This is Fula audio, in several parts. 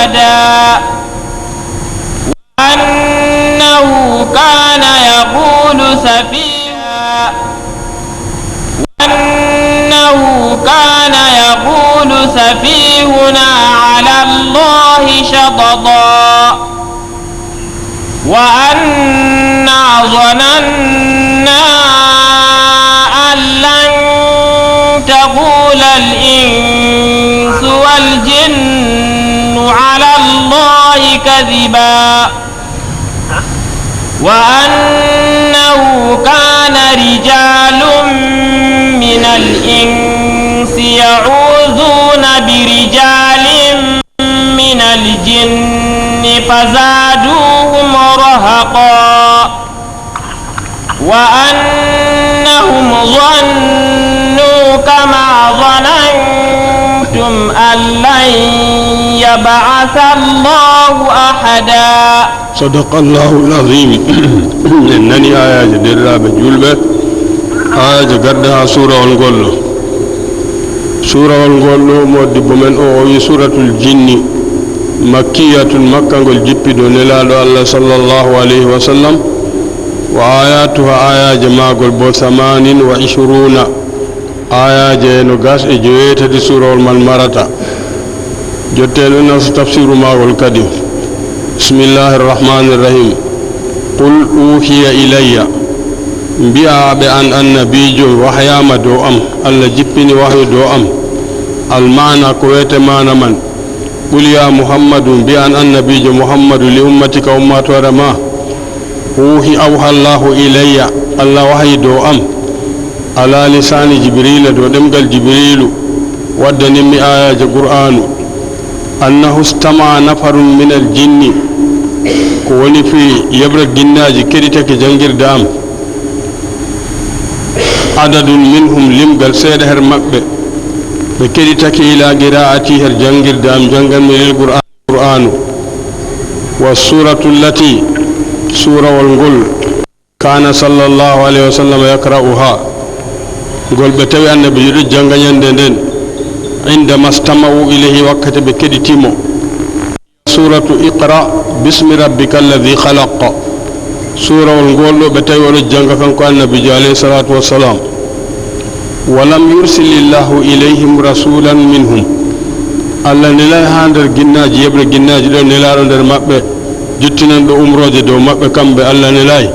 أحدا وأنه كان يقول سفيهنا على الله شططا وأنا ظننا أن لن تقول الإنس والجن على الله كذبا وأنه كان رجال من الإنس يعوذون برجال من الجن فزادوهم رهقا وأنهم ظنوا كما ظننتم أن لن يبعث الله أحدا. صدق الله العظيم. إنني آيات درا بجلبة آيات قردها سورة والقول سورة والقول مودب من أوي سورة الجن مكية مكة والجبد نلال الله صلى الله عليه وسلم وآياتها آيات جماع قلبو 28 آيات نقاس إجوية سورة والمرمرة جتلنا تفسير ما والكدم. بسم الله الرحمن الرحيم. قل أوحي إلي بأن النبي وحيام دوام الله جبني وحي دوام المعنى كويت معنى من قل يا محمد بأن النبي محمد لأمتك أمات ورما أوحى الله إلي الله وحي دوام على لسان جبريل دمقل جبريل ودنمي آيات القرآن أنه استمع نفر من الجن كوني في يبرك جناج كريتك جنجر دام عدد منهم لمقل سيدهر مقبئ بكريتك إلى قراءته جنجر دام جنجر من القرآن والسورة التي سورة والقل كان صلى الله عليه وسلم يقرأها قل بتوي النبي يرد جنجر يندن عندما استمعوا إليه وقت بكريتيمو سورة اقرأ باسم ربك الذي خلق سورة والقول بتوي الجنجر كان النبي عليه الصلاة والسلام ولم يرسل الله إليهم رسولا منهم الله نلا هاندر جناج يبر جناج دو نلا رندر مبه جتنا دو عمره دو مبه كم به الله نلاي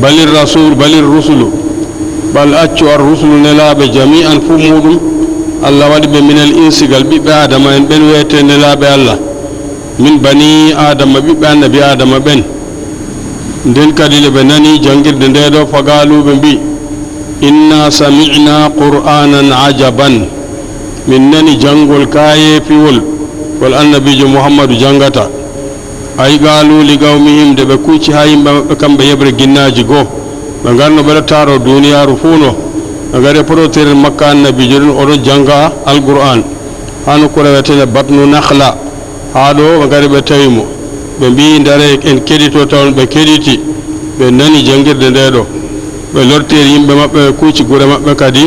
بل الرسول بل الرسل بل أتشو الرسل نلا بجميعا فمودم الله ودب من الإنس قلبي بآدم إن بن ويتن نلا بالله من بني آدم بيبان نبي آدم بن دين كدي بناني جنجر دندو فقالوا بنبي إنا سمعنا قرآنا عجبا منني جنگل كاي فيول والنبي محمد جنگتا أي قالوا لقومهم دبكوشي هاي كم بيبر جناجي go بغانو بلتارو دنيا رفونو agare proter makka annabi jirin odo janga alquran hanu ko rewete batnu nakhla hado agare be tawimo be bi ndare en kedito tawn be kediti be nani jangirde ndedo be lorter yimbe mabbe kuuci gure mabbe kadi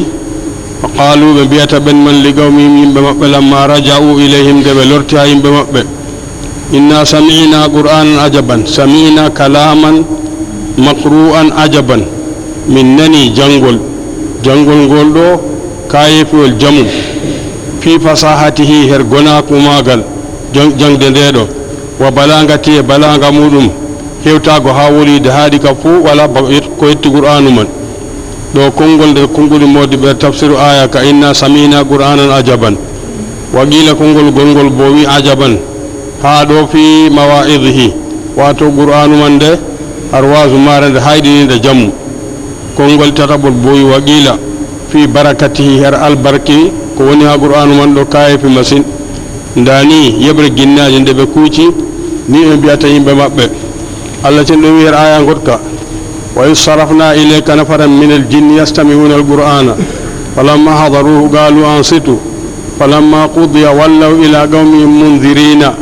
qalu be biata ben man ligawmi yimbe mabbe lamma raja'u ilayhim de be lorti ha yimbe mabbe inna sami'na qur'anan ajaban sami'na kalaman maqru'an ajaban min nani jangol goldo kayefol jamu fi fasahatihi her gona kumagal jangde ndedo wa balangati e balanga mudum hewtago ha woli de haadi ka fu wala ko yetti qur'anu man do kongol de kongoli modi be tafsiru aya ka inna samina qur'anan ajaban wa qila kongol gongol bo wi ajaban ha do fi mawa'idhi wato qur'anu man de arwazu marande haydi de jamu kongol tatabol boyi waqila fi barakatihi her albarki ko woni ha qur'anu man do kaye fi masin ndani yebre ginnaji de be kuuci ni en biata yimbe mabbe Allah tin do wi her aya gotka wa yusarafna ilayka nafaran min aljinn yastami'una alqur'ana falamma hadaruhu qalu ansitu falamma qudiya wallaw ila qaumin munzirina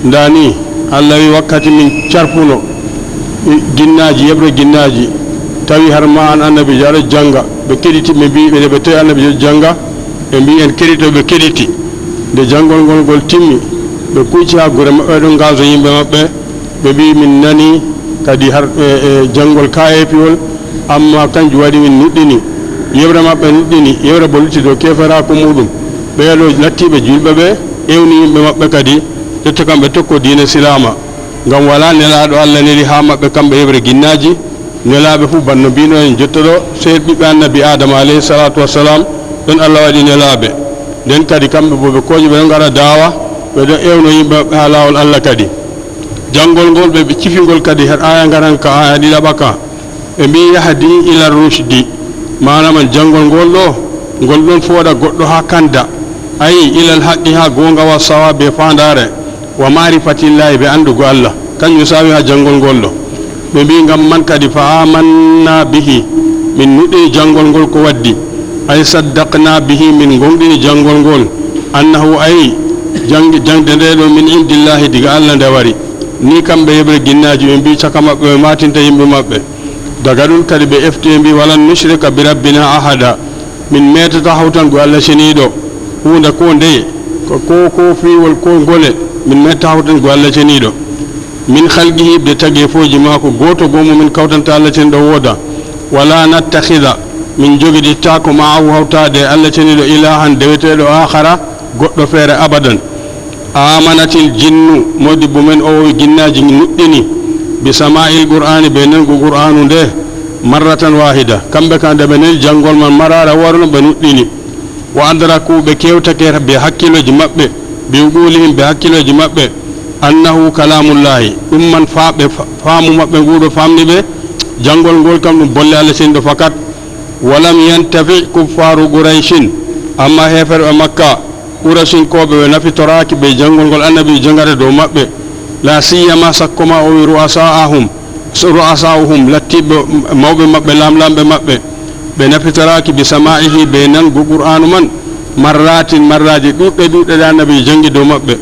ndani Allah wi wakkati min charpuno ginnaji yebre ginnaji tawi har ma an annabi jara janga be kediti be bi be tawi annabi janga e bi en kedito be kediti de jangol gol timmi ɓe kucci ha gure maɓɓe ɗon gaso yimɓe maɓɓe ɓe mbi min nani kadi har janngol kayepiwol amma kanjum waɗi min nuɗɗini yewre maɓɓe nuɗɗini yewre bolluti dow keferaku muɗum ɓeeɗo lattiɓe julɓe ɓe ƴewni yimɓe maɓɓe kadi jotta kamɓe tokko diine silama ngam wala nelaɗo Allah neli ha maɓɓe kamɓe yeɓre ginnaji nelaɓe fof banno mbino en jotta ɗo seyr ɓiɓɓe annabi adama alayhi salatu wassalam ɗon Allah waɗi nelaɓe nden kadi kamɓe bo ɓe kooƴi ɓe ɗon gaɗa dawa ɓeɗon ƴewno yimɓe maɓɓe ha lawol Allah kadi janngol ngol ɓe cifingol kadi her aya garan ka aya ɗiɗaɓa ka ɓe mbi yahdi ila rushdi manaman janngol ngol ɗo ngol ɗon fooɗa goɗɗo ha kanda ayi ilal haqqi ha gonga wa sawa be fandare wa marifatillahi be andugo Allah kañum sawi ha janngol ngol ɗo ɓe mbi ngam man kadi fa amanna bihi min nuɗɗini janngol ngol ko waddi ay saddaqna bihi min gonɗini janngol ngol annahu ayi jangde nde ɗo min indillahi diga Allah nde wari ni kamɓe yeɓre ginnaji ɓe mbi caka maɓɓe ɓe matinta yimɓe maɓɓe daga ɗum kadi ɓe efti ɓe mbi walan nushrika bi rabbina ahada min metata hawtango Allah ceniɗo hunde ko nde ko fiwol ko ngole min metta hawtango Allah ceniɗo min halqihi ɓe tagi foji mako goto gomo min kawtanta Allah ceniɗo wooda wala nattakhida min jogiɗitta ko maahu hawtade Allah ceniɗo ilahan deweteɗo akhara goɗɗo feere abadan amanatil jinnu modibbo men o ginnaji nuɗɗini bi sama'il qur'ani be nango qur'anu nde marratan wahida kamɓe kan nde ɓe nani janngol man marara warno ɓe nuɗɗini wa adraku ɓe kewtake be hakkiloji maɓɓe bi uqulihim be hakkiloji maɓɓe annahu kalamullahi ɗum man faaɓe faamu maɓɓe nguɗo famni ɓe janngol ngol kam ɗum bolle Allah ceniɗo fakat walam yantafi kuffaru qurayshin amma heferɓe makka quraysin koɓe ɓe nafitoraki ɓe janngol ngol annabi jangata dow maɓɓe la siyama sakkoma o wi ru'asa'uhum lattiɓe mawɓe maɓɓe lamlamɓe maɓɓe ɓe nafitoraki bi sama'ihi ɓe nango qur'anu man marraji ɗuɗɗe ɗe annabi jangi dow maɓɓe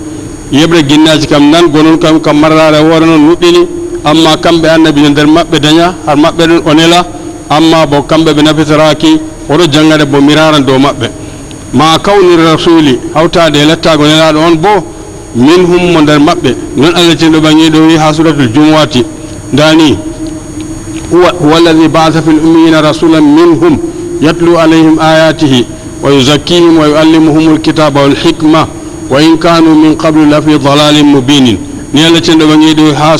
yeɓre ginnaji kam nan gonon kam marrare woore noon nuɗɗini amma kamɓe annabi nder maɓɓe daña har maɓɓe ɗon o nela amma bo kamɓe ɓe nafitoraki oɗo jangade bo miraran dow maɓɓe ma kawni rasuli hawtade e lettago nelaɗo on bo minhum mo nder maɓɓe non Allah ceniɗo ɓangiɗo wi ha suratul jumuati dani huwa alladhi ba'atha fil ummiyina rasulan minhum yatlu alayhim ayatihi wa yuzakkihim wa yuallimuhum alkitaba wal hikma wa in kanu min qablu la fi dalalin mubinin ni Allah ceniɗo ɓangiɗo ha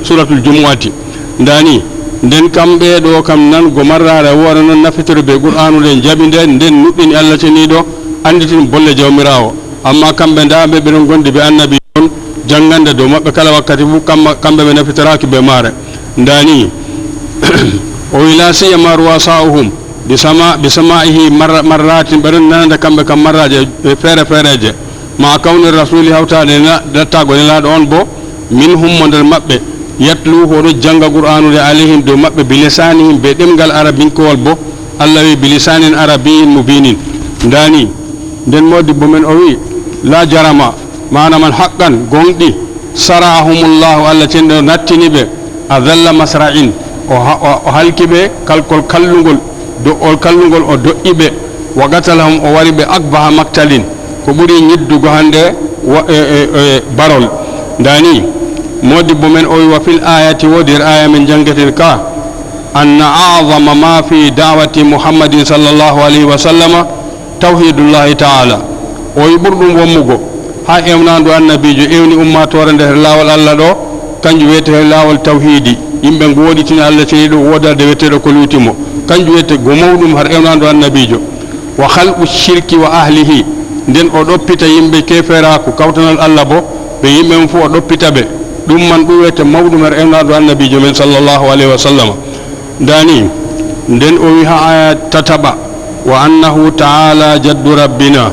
suratul jumuati dani nden kamɓe ɗo kam nan go marrare woore noon nafitore ɓe qur'anu nde jaɓi nden nuɗɗini Allah ceniɗo anditin bolle jawmirawo amma kamɓe ndaɓe ɓeɗon gondi ɓe annabi on janggande dow maɓɓe kala wakkati fof kamɓe ɓe nafitoraki ɓe maare ndani o ila siyama ruwasa'uhum bi sama'ihi marratin ɓeɗon nanande kamɓe kam marraje feere feereje ma kawni rasuli hawtade dattago nelaɗo on bo minhum mo nder maɓɓe yatlu hoɗo janga qur'anu de alayhim dow maɓɓe bilisanihim be ɗemgal arabinkowol bo Allah wi bilisanin arabiyin mubinin ndani nden modibbo men o wi la jarama manaman haqqan gonɗi sarahumullahu Allah ceniɗo nattini ɓe adalla masra'in o halki ɓe kalkol kallugol do'ol kallugol o doƴƴi ɓe wa gatalahum o wari ɓe akbaha maktalin ko ɓuuri ñiddugo hande barol ndani modibbo men o wi wa fil ayati wodir aya men jangeten ka anna a'zama ma fi da'wati muhammadin sallallahu alayhi wa sallama tawhidullahi ta'ala o wi ɓurɗum wommugo ha ewnandu annabijo ewni ummatore nder lawol Allah ɗo kanjum wiyete lawol tawhidi yimɓe goɗitini Allah ceniɗo wodade weteɗo ko lutimo kanjum wiyete go mawɗum har ewnandu annabijo wa khalqu shirki wa ahlihi nden o ɗoppita yimɓe keferaku kawtanal Allah bo ɓe yimɓe mum fof o ɗoppita ɓe ɗum man ɗum wiyete mawɗum her ewnandu annabijo men sallllahu alayhi wa sallam dani nden o wi ha aya tataɓa wa annahu taala jaddu rabbina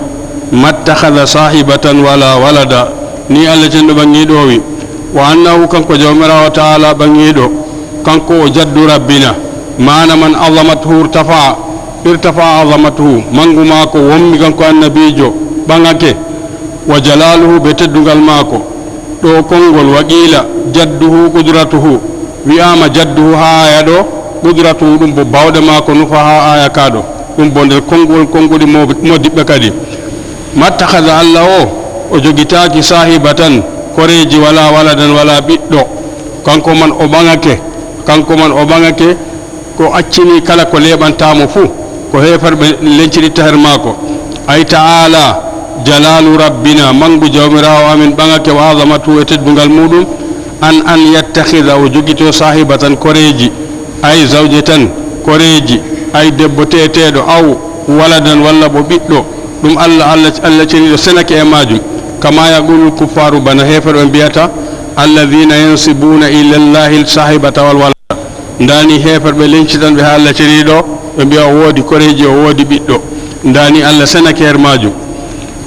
mattakhadha sahibatan wala walada ni Allah cenɗo ɓangiɗo o wi wa annahu kanko jawmirawo taala ɓangiɗo kanko o jaddu rabbina mana man azamathu irtafa azamatuhu mangu mako wommi kanko annabijo ɓagake wa jalaluhu be teddugal mako ɗo konngol waqila jadduhu qudratuhu wiyama jadduhu ha aya ɗo qudratuhu ɗum bo bawɗe mako nufa ha aya kaɗo ɗum bo nder konngol konnguli modiɓɓe kadi mattakhadha Allah o o jogitaaki sahibatan koreji wala waladan wala ɓiɗɗo kanko man o ɓaŋake ko accini kala ko leɓantamo fuu ko heferɓe lenciritta her maako ay taala jalalu rabbina mangu jawmirawo amin ɓaŋake wa azamatu e teddungal muɗum an yattahida o jogito sahibatan koreji ay zawje tan koreji ay debbo teteɗo aw waladan walla bo ɓiɗɗo ɗum allah ceniɗo senake e majum kama yaqulu kuffaru bana heferɓe mbiyata alladhina yansibuna ila llahi sahibata wal walada ndani heferɓe lencitanɓe ha allah ceniɗo ɓe mbiya o woodi koreji o woodi ɓiɗɗo ndani allah senake her majum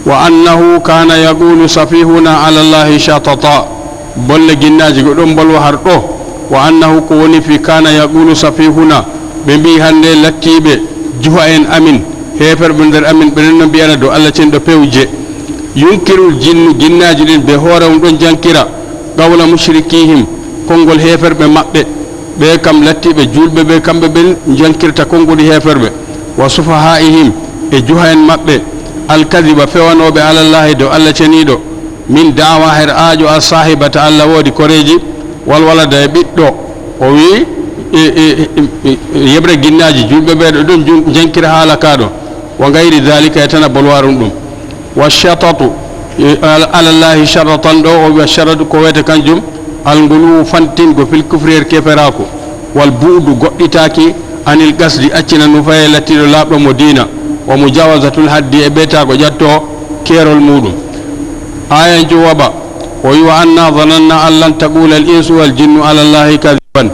wa annahu kana yaqulu safihuna ala llahi shatata bolle ginnaji go ɗon bolwa har ɗo wa annahu ko woni fi kana yaqulu safihuna ɓe mbi hande lattiɓe juha en amin heferɓe nder amin ɓenen no mbiyana dow allah ceniɗo pewje yunkirul jinnu ginnaji ɗin ɓe hoore mum ɗon jankira qawla mushrikihim konngol heferɓe maɓɓe ɓe kam lattiɓe julɓe ɓe kamɓe ɓen jankirta konngoli heferɓe wa sufahaihim e juha en maɓɓe alkadiba fewanoɓe alallahi dow allah ceniɗo min dawa her aajo al sahibata allah woodi koreji walwalada e ɓiɗɗo o wi yeɓre ginnaji julɓe ɓeɗo ɗon jankira haala kaɗo wa gayri dalika e tana bolwarum ɗum wa shatatu alallahi sharatan ɗo o wiya sharatu ko wiyete kanjum alngulu fantingo fil kufrier keferako wal buudu goɗɗitaki anil gasdi accina nufaye lattiɗo laaɓɗo mo dina wa mujawazatul haddi e ɓeytago ƴatto keerol muɗum aya jowaɓa o wi wa anna zananna an lan taqula al insu wal jinnu ala llahi kadiban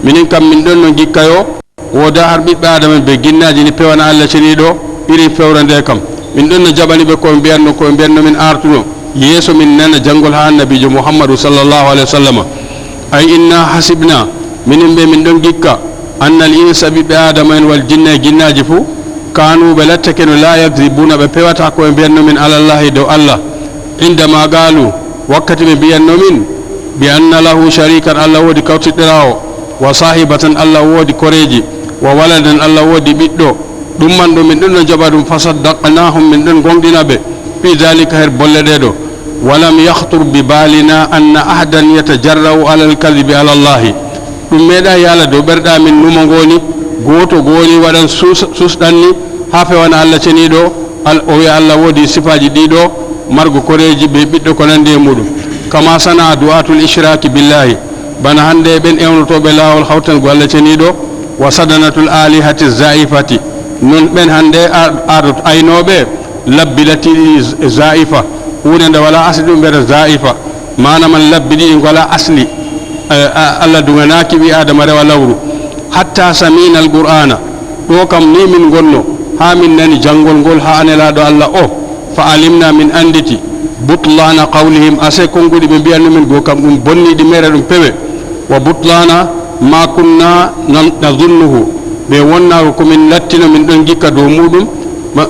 minin kam min ɗon no gikkayo woda har ɓiɓɓe adama ɓe ginnaji ni pewana allah ceniɗo iri fewre nde kam min ɗon no jaɓani ɓe koɓe mbiyanno min artuno yeeso min nana janngol ha annabijo mouhammadou sallllahu alayhi wa sallam ay inna hasibna minin ɓe min ɗon gikka anna al insa ɓiɓɓe adama en wal jinna e ginnaji fuu kanu ɓe lattake no la yakdibuna ɓe pewata koɓe mbiyanno min alallahi dow allah indama qaalu wakkati ɓe mbiyanno min bi anna lahu sharikan allah woodi kawtiɗɗirawo wa sahibatan allah woodi koreji wa waladan allah woodi ɓiɗɗo ɗum man ɗo min ɗon no jaɓa ɗum fasaddaqnahum min ɗon gonɗina ɓe fi dalika her bolle ɗe ɗo walam yahtur bi balina anna ahadan yatajarrau ala alkadibi ala llahi ɗum meeɗa yaala dow ɓerɗa min numo ngoni goto goni waɗan susɗanni ha fewana allah ceniɗo o wiya allah woodi sifaji ɗiɗo margo koreji ɓe ɓiɗɗo ko nandi e muɗum kama sana du'atul ishraki billahi bana hande ɓen ewnotoɓe lawol hawtango allah ceniɗo wa sadanatul alihati zaifati non ɓen hande ardot aynoɓe labbi latiɗi zaifa hunde nde wala asli ɗum mbiyata zaifa manaman labbi ɗiɗi ngola asli allah duganaki ɓi adama rewa lawru hatta samina al qur'ana ɗo kam ni min gonno ha min nani janngol ngol ha anelaɗo allah o fa alimna min anditi butlana qawlihim ase konguɗi ɓe mbiyanno min go kam ɗum bonniɗi mere ɗum pewe wa butlana ma kunna nazunnuhu ɓe wonnago komin lattino min ɗon gikka dow muɗum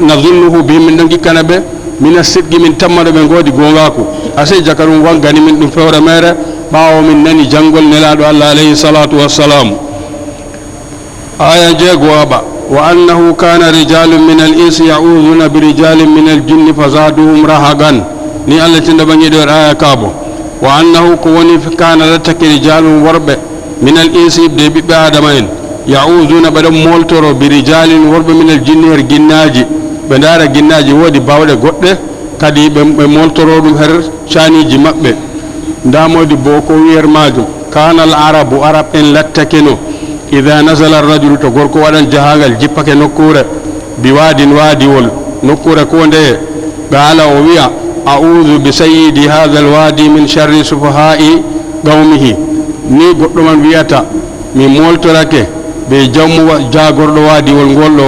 nazunnuhu bi min ɗon gikkana ɓe mina sidqi min tammaɗo ɓe goodi gongaku ase jaka ɗum waggani min ɗum fewre mere ɓawo min nani janngol nelaɗo allah alayhi salatu wassalamu aya jeegowaɓa wa annahu kana rijalum min al insi yauduna bi rijalin min al jinni fazaduhum rahagan ni allah tinda ɓaŋiɗo er aya kaabo wa annahu ko woni kana lattake rijalum worɓe min al insi de ɓiɓɓe adama en yauduna ɓeɗon moltoro bi rijalin worɓe min al jinni her ginnaji ɓe ndaara ginnaji woodi bawɗe goɗɗe kadi ɓe moltoro ɗum her caniji maɓɓe ndamodi bo ko wiyer majum kana al arabu arab en lattake no ida nasala arrajulu to gorko waɗan jahangal jippake nokkure bi waadin waadiwol nokkure ko ndeye qaala o wiya audu bi sayyidi hadha alwadi min sharri sufahai qawmihi ni goɗɗo man wiyata mi moltorake ɓe jammu jagorɗo waadiwol ngol ɗo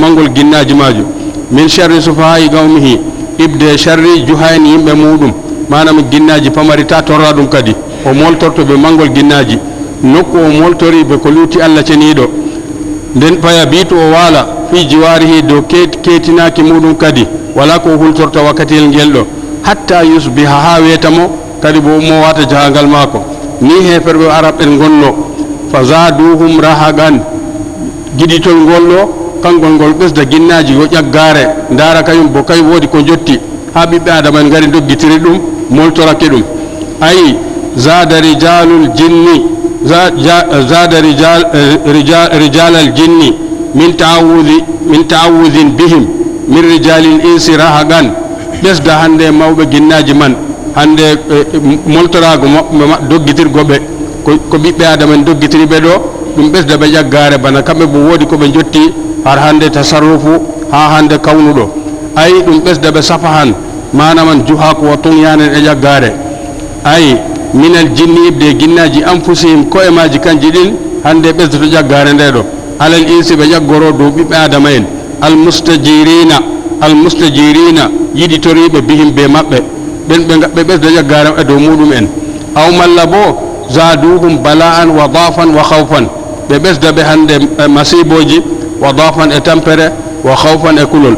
mangol ginnaji majum min sharri sufahai qawmihi ibde sharri juha en yimɓe muɗum manam ginnaji pamari ta torra ɗum kadi o moltorto ɓe mangol ginnaji nokku o moltori ɓe ko luuti allah ceniɗo nden paya bitu o waala fi jiwarihi dow ketinaki muɗum kadi wala ko hultorta wakkatiyel ngel ɗo hatta yusbiha ha wetamo kadi bo mo wata jahangal maako ni heferɓe arab en gonno fa zaduhum rahagan giɗitol ngol ɗo kangol ngol ɓesda ginnaji yo ƴaggare ndara kayum bo kay woodi ko jotti ha ɓiɓɓe adama en ngari doggitiri ɗum moltorake ɗum ayi zada rijalul jinni zada rijal al jinni min taawudin bihim min rijalil insi rahagan ɓesda hande mawɓe ginnaji man hande moltorago doggitirgoɓe ko ɓiɓɓe adama en doggitiri ɓe ɗo ɗum ɓesda ɓe ƴaggare bana kamɓe bo woodi koɓe jotti har hande tasarrufu ha hande kawnuɗo ayi ɗum ɓesda ɓe safahan manaman juhaku wa tungyanen e ƴaggare ayi minal jinni ibde ginnaji anfusihim ko e maji kanji ɗin hande ɓesdato ƴaggare nde ɗo alal insi ɓe ƴaggoro dow ɓiɓɓe adama en almustajirina yiɗitoriɓe bihim be maɓɓe ɓen ɓe ɓesda ƴaggare e dow muɗum en aw malla bo zaduhum bala'an wa dafan wa khawfan ɓe ɓesda ɓe hande masiboji wa dafan e tampere wa khawfan e kulol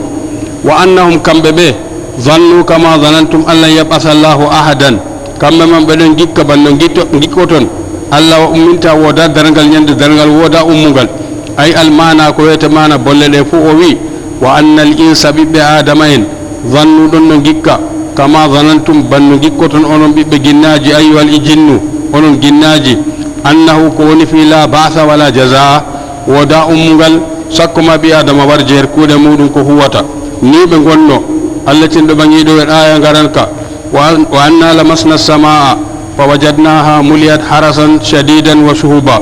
wa annahum kamɓe ɓe zannu kama zanantum allah yab'atha allahu ahadan kamɓe man ɓeɗon gikka banno gikkoton allah o umminta wooda dargal ñande dargal wooda ummugal ay almana ko wiyete mana bolle ɗe fo o wi wa anna al insa ɓiɓɓe adama en zannu ɗon no gikka kama zanantum banno gikkoton onon ɓiɓɓe ginnaji ayyuhal i jinnu onon ginnaji annahu ko woni fi la ba'sa wala jazaa wooda ummugal sakkoma ɓi adama warje her kuuɗe muɗum ko huwata ni ɓe gonno allah tin ɗo ɓaŋiɗo en aya garan ka wa anna lamasna samaa fa wajadnaha muliyat harasan shadidan wa shuhuba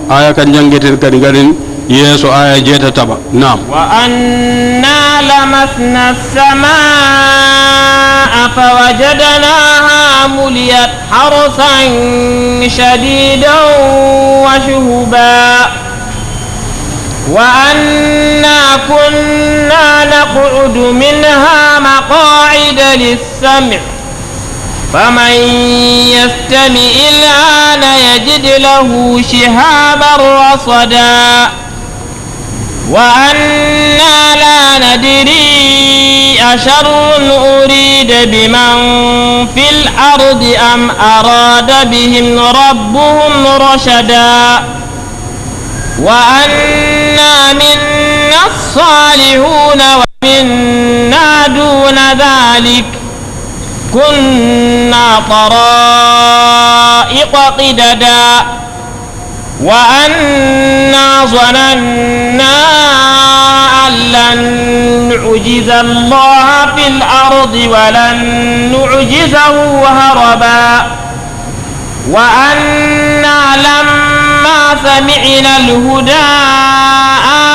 aya kan jangeten kadi garin yeeso aya jeetataɓa nam wa anna lamasna samaa fa wajadnaha muliyat harasan shadidan wa shuhuba وأنا كنا نقعد منها مقاعد للسمع فمن يستمع الآن يجد له شهابا رصدا وأنا لا ندري أشر أريد بمن في الأرض أم أراد بهم ربهم رشدا وأنا منا الصالحون ومنا دون ذلك كنا طرائق قددا وأنا ظننا أن لن نعجز الله في الأرض ولن نعجزه هربا وأنا لما سمعنا الهدى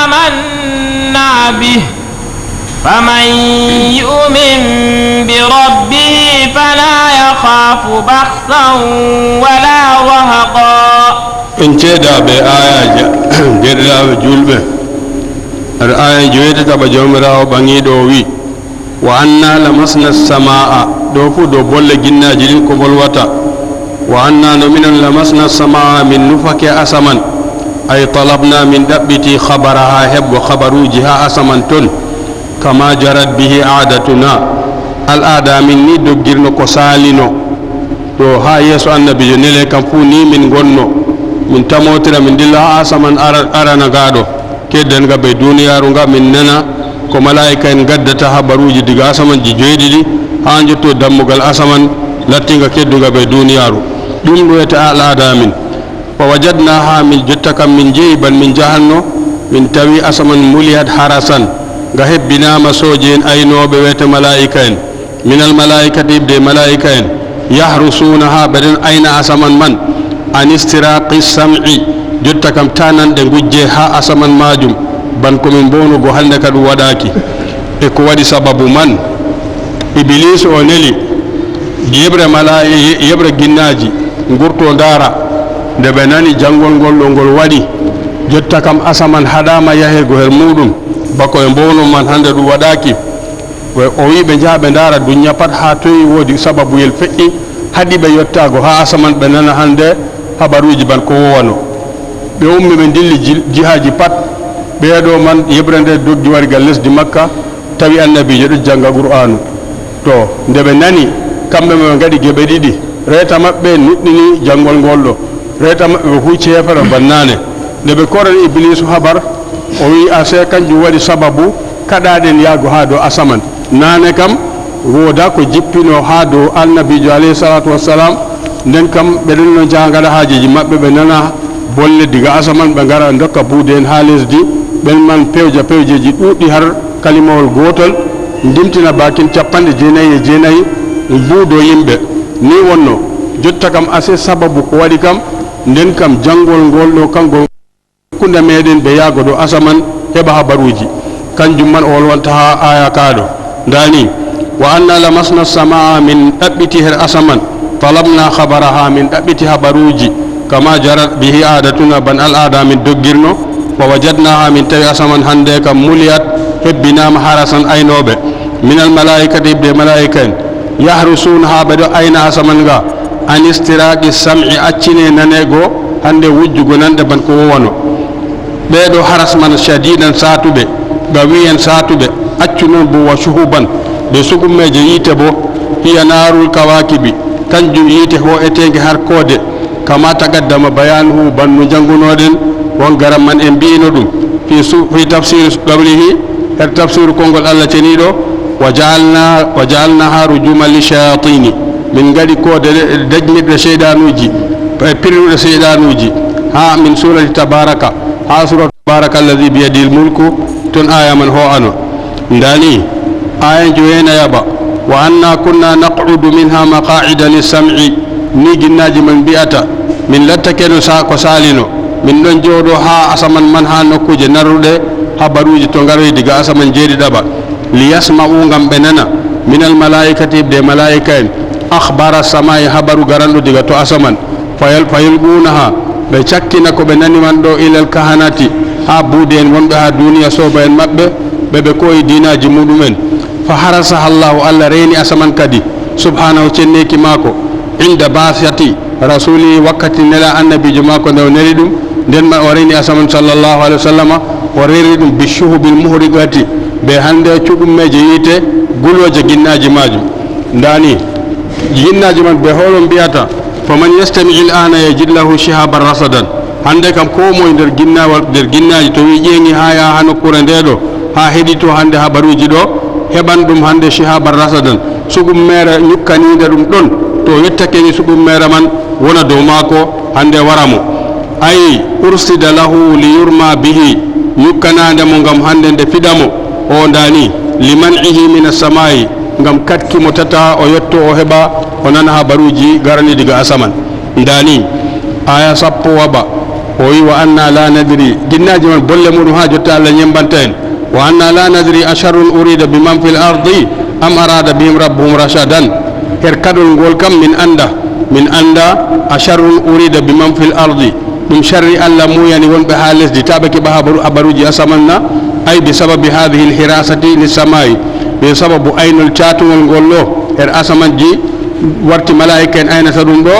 آمنا به فمن يؤمن بربه فلا يخاف بخسا ولا رهقا إن تيدا بآية جرلا بجلبه الآية جويدة بجومرا وبنيدو وي وأنا لمسنا السماء دوفو دو بول جنا جلين كبول وطا وأنا نمن لمسنا السماء من نفك أسمن أي طلبنا من دبتي خبرها هب وخبرو جها أسمن تن كما جرت به عادتنا الآداء مني دقرن كسالينو تو ها يسو النبي جنيلي كمفوني من غنو من تموتر من دلها أسمن أرانا غادو كدن غبي دنيا رنغا من ننا ko malaika en gaddata habaruji diga asaman ji joyɗiɗi ha jotto dammugal asaman lattinga kedduga ɓe duniyaru ɗum ɗo wiyete al'ada min fa wajadnaha min jotta kam min jeeyi bal min jahanno min tawi asaman muliyat harasan nga hebbinama soje en aynoɓe wiyete malaika en minal malaikati ibde malaika en yahrusunaha ɓeɗen ayna asaman man an istiraqi sam'i jotta kam tananɗe gujje ha asaman majum ban komin bonugo hande ka ɗum waɗaki e ko waɗi sababu man iblis o neli yeɓre ginnaji gurto dara nde ɓe nani janngol ngol ɗo ngol waɗi jotta kam asaman haɗama yahego her muɗum bako e bonum man hande ɗum waɗaki o wi ɓe jaha ɓe dara duña pat ha toyi woodi sababuyel feƴƴi haɗi ɓe yettago ha asaman ɓe nana hande habaruji ban ko wowano ɓe ummi ɓe dilli jihaji pat ɓeeɗo man yeɓre nde doggi wargal lesdi makka tawi annabijo ɗo janga qur'anu to nde ɓe nani kamɓe ɓe gaɗi geɓe ɗiɗi reeta maɓɓe nuɗɗini janngol ngol ɗo reeta maɓɓe ɓe hucci hefere bannane nde ɓe korani iblisu habar o wi ase kanjum waɗi sababu kaɗaɗen yaago ha dow asaman nane kam woda ko jippino ha dow annabijo alayhi salatu wassalam nden kam ɓeɗen no jangala haajeji maɓɓe ɓe nana bolle diga asaman ɓe ngara dokka buude en ha lesdi ɓen man pewjeji ɗuuɗɗi har kalimawol gotol ndimtina bakin 99 mbuudo yimɓe ni wonno jotta kam ase sababu ko waɗi kam nden kam jangol ngol ɗo kangol kunde meɗen ɓe yaago ɗo asaman heɓa habaruji kanjum man o wolwanta ha aya kaɗo dani wa anna lamasna samaa min ɗaɓɓiti her asaman talabna habaraha min ɗaɓɓiti habaruji kama jarat bihi adatuna ban al ada min doggirno wa wajadnaha min tawi asaman hande kam muliyat hebbinama harasan aynoɓe min al malaikati ibde malaika en yahrusunaha ɓeɗo ayna asaman ga an istiraqi sam'i accine nanego hande wujjugo nande ban ko wowano ɓeɗo haras man shadidan satuɓe gawiyen satuɓe accu noon bo wa shuhuban ɓe sugummeje yiite bo hiya narul kawakibi kanjum yiite ho'etege har koode kama taqaddama bayanuhu banno jangunoɗen won garam man en mbino ɗum fi tafsir qablihi her tafsir kongol Allah ceniɗo wa ja'alnaha rujuman lishayatini min gaɗi koode dajmirɗe sheydanuji pirruɗe sheydanuji ha min surati tabaraka ha suratu tabaraka alladi biyadi lmulku ton aya man ho ano ndani aya joyena yaɓa wa anna kunna naqudu minha maqaida lissam'i ni ginnaji man mbiyata min lattakeɗo ko salino min ɗon jooɗo ha asaman man ha nokkuje narruɗe habaruji to garoy diga asaman jeeɗiɗaɓa liyasma'u gam ɓe nana min al malaikati de malaika en akhbara samai habaru garanɗo diga to asaman fayulɓunaha ɓe cakkina ko ɓe nani man ɗo ilal kahanati ha buude en wonɓe ha duniya soba en maɓɓe ɓeɓe koyi dinaji muɗumen fa harasaha llahu allah reeni asaman kadi subhanahu cenneki mako inda basati rasuli wakkati nela annabijo mako nde o neli ɗum nden ma o reeni asaman sallllahu alayhi wa sallama o reeri ɗum bishuhubil muhrigati ɓe hande cuɗummeje yiite guloje ginnaji majum ndani ginnaji man ɓe hoɗon mbiyata faman yastami il ana yajid lahu shihaban rasadan hande kam ko moye nder ginnaji to wi ƴeŋi ha yaha ha nokkure nde ɗo ha heɗito hande habaruji ɗo heɓan ɗum hande shihaban rasadan sugum mere ñukkanide ɗum ɗon to yettakeni sugum mere man wona dow maako hande waramo ay ursida lahu li yurma bihi ñukkanade mo gam hande nde fiɗamo o ndani liman'ihi min assamayi gam katkimo tata o yetto o heɓa o nana habaruji garani diga asaman ndani aya sappo waɓa o wi wa anna la nadri ginnaji man bolle muɗum ha jotta Allah ñembanta en wa anna la nadri asharrun urida biman fil ardi am arada bihim rabbuhum rashadan her kaɗol ngol kam min anda asharrun urida biman fil ardi ɗum sharri Allah muyani wonɓe ha lesdi taɓe keɓa habaruji asaman na ay bi sababi hadihi lhirasati lissamai ɓe sababu aynol catugol ngol ɗo her asaman ji warti malaika en aynata ɗum ɗo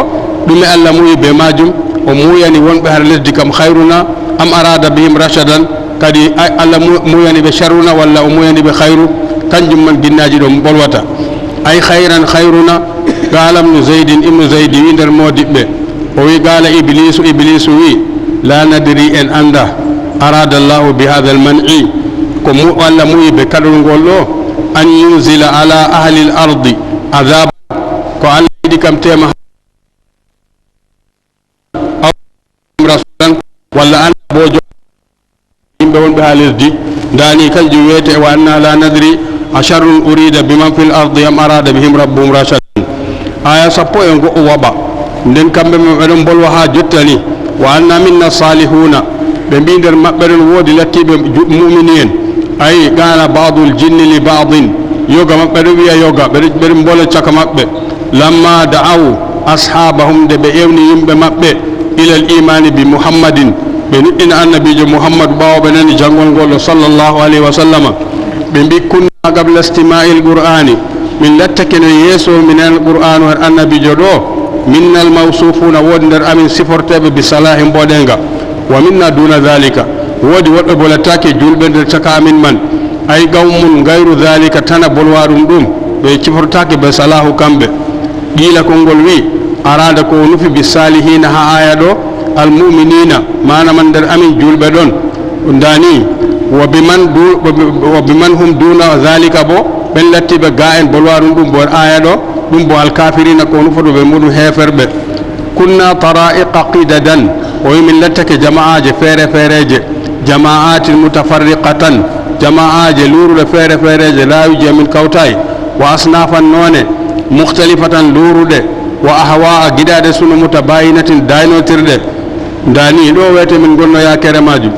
ɗume Allah muyi be majum o muyani wonɓe har lesdi kam hayruna am arada bihim rashadan kadi Allah muyani ɓe sharruna walla o muyani ɓe hayru kanjum man ginnaji ɗo bolwata ay hayran hayruna qala ibnu zeydin ibnu zeydi wi nder modiɓɓe o wi qala iblisu wi la nadri en anda arada llahu bi hada al man'i ko Allah muyi ɓe kaɗol ngol ɗo an yunzila ala ahli l ardi adaba ko Allah yiɗi kam tema rasulan walla anda bojo yimɓe wonɓe ha lesdi ndani kanjum wiyete wa anna la nadri asharrun urida biman fil ardi am arada bihim rabbuhum rashadan aya sappo e go'o waɓa nden kamɓe ɓeɗon bolwa ha jottani wa anna minna salihuna ɓe mbi nder maɓɓe ɗon woodi lattiɓe mumini en ayi qala badul jinni li badin yoga maɓɓe ɗo wiya yoga ɓeɗon bola caka maɓɓe lamma da'aw ashabahum nde ɓe ƴewni yimɓe maɓɓe ilal imani bi muhammadin ɓe nuɗɗina annabijo muhammadu ɓawo ɓe nani jangol ngol sallllahu alayhi wa sallama ɓe mbi kunna qabla istima'il qur'ani min lattake no yeeso minen qur'anu her annabijo ɗo minna al mawsufuna woodi nder amin siforteɓe bi salahi mboɗenga wa minna duna dhalika woodi woɗɓe bolatake julɓe nder caka amin man ay qawmun gayru dhalika tana bolwa ɗum ɓe cifortake be salahu kamɓe qila kongol wi arada ko nufi bi salihina ha aya ɗo al muminina manaman nder amin julɓe ɗon ndani wa biman hum duna dhalika bo ben lattibe ga en bolwarum dum bo aya do dum bo al kafirina ko no fodo be mudu heferbe kunna tara'iqa qidadan o min lattake jama'aje fere fereje jama'atin mutafarriqatan jama'aje luru fere fereje la yujamin kawtai wa asnafan none mukhtalifatan lurude wa ahwa'a gidade sunu mutabayinatin dainotirde dani do wete min gonno ya keremaju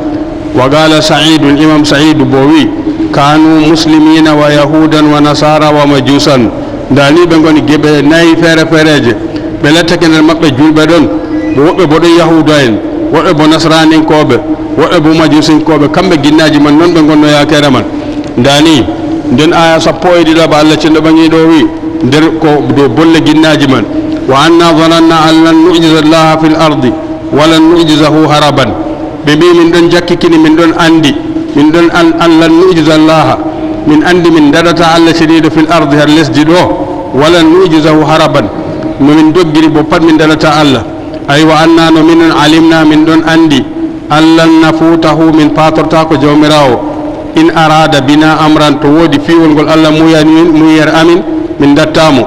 wa qala sa'id imam sa'id bowi kanu muslimina wa yahudan wa nasara wa majusan dani be ngoni gebe nay fere fereje be lattake nder mabbe julbe don wobbe bodo yahuda en wobbe bo nasranin kobe wobbe bo majusin kobe kambe ginnaji man non be gonno ya kereman dani den aya sappo e dida ba Allah cindo bangi do wi der ko do bolle ginnaji man wa anna dhananna an lan nu'jiza Allah fil ardi wa lan nu'jizahu haraban be bi min don jakkikini min don andi min don an lan nu'jiza Allah min andi min dadata Allah shadidu fil ardi hal lasjido wa lan nu'jizahu haraban min doggiri bo pat min dadata Allah ay wa anna no min alimna min don andi allan nafutahu min patorta ko jawmirawo in arada bina amran to wodi fiwol gol Allah muyar amin min dattamo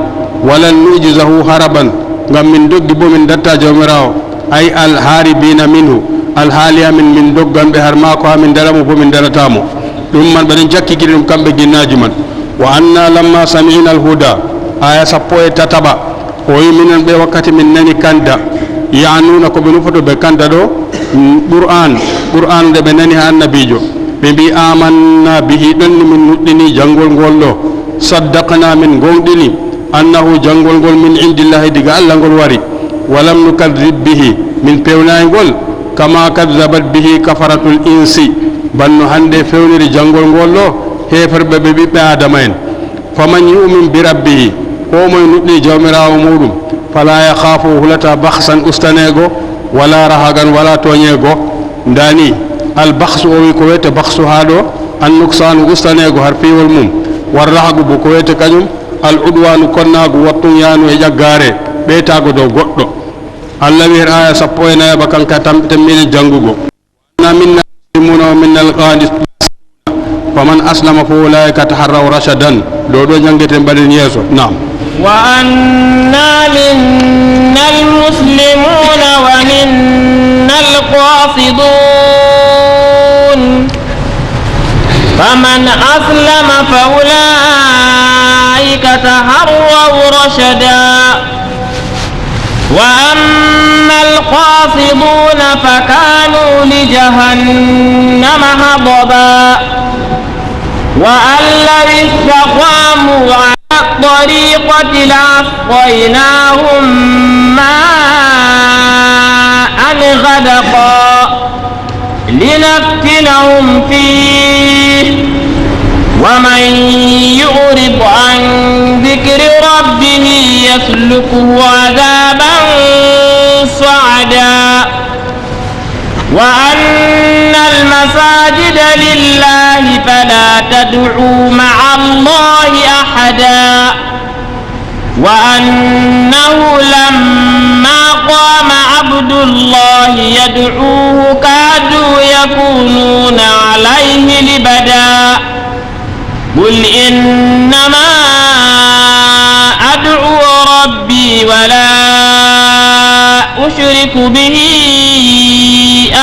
walan nujizahu haraban ngam min doggi bo min datta jawmirawo ay al haribina minhu al haliya min doggambe har mako ha min daramo bo min daratamo dum man baden jakki girdum kambe ginnaji man wa anna lamma sami'na al huda aya sappo e tataba o yiminan be wakkati min nani kanda yanuna ko be nufoto be kanda do qur'an de be nani ha annabijo be bi amanna bihi dan min nuddini jangol gollo saddaqna min gondini annahu jangol gol min indillahi diga Allah gol wari walam nukadzib bihi min pewnay gol kama kadzabat bihi kafaratul insi banno hande fewniri jangol gollo heferbe be bibbe adama en faman yu'min bi rabbih ko moy nuddi jawmirawo mudum fala yakhafu hulata bakhsan ustanego wala rahagan wala tonyego ndani al bakhsu o ko wete bakhsu hado an nuksan ustanego har fiwol mum war rahagu bu ko wete kanyum al udwanu konnagu wattun yanu e jaggare betago do goddo Allah wir aya sappo e naya bakan ka tammine jangugo na minna muno minnal qadis faman aslama fa ulaika taharraw rashadan do jangete baden yeso naam وأنا منا المسلمون ومنا القاسطون فمن أسلم فأولئك تحروا رشدا وأما القاسطون فكانوا لجهنم حطبا وأن لو استقاموا الطريقة لأسقيناهم ماء غدقا لنفتنهم فيه ومن يعرض عن ذكر ربه يسلكه عذابا صعدا وأن المساجد لله فلا تدعوا مع الله أحدا وأنه لما قام عبد الله يدعوه كادوا يكونون عليه لبدا قل إنما أدعو ربي ولا أشرك به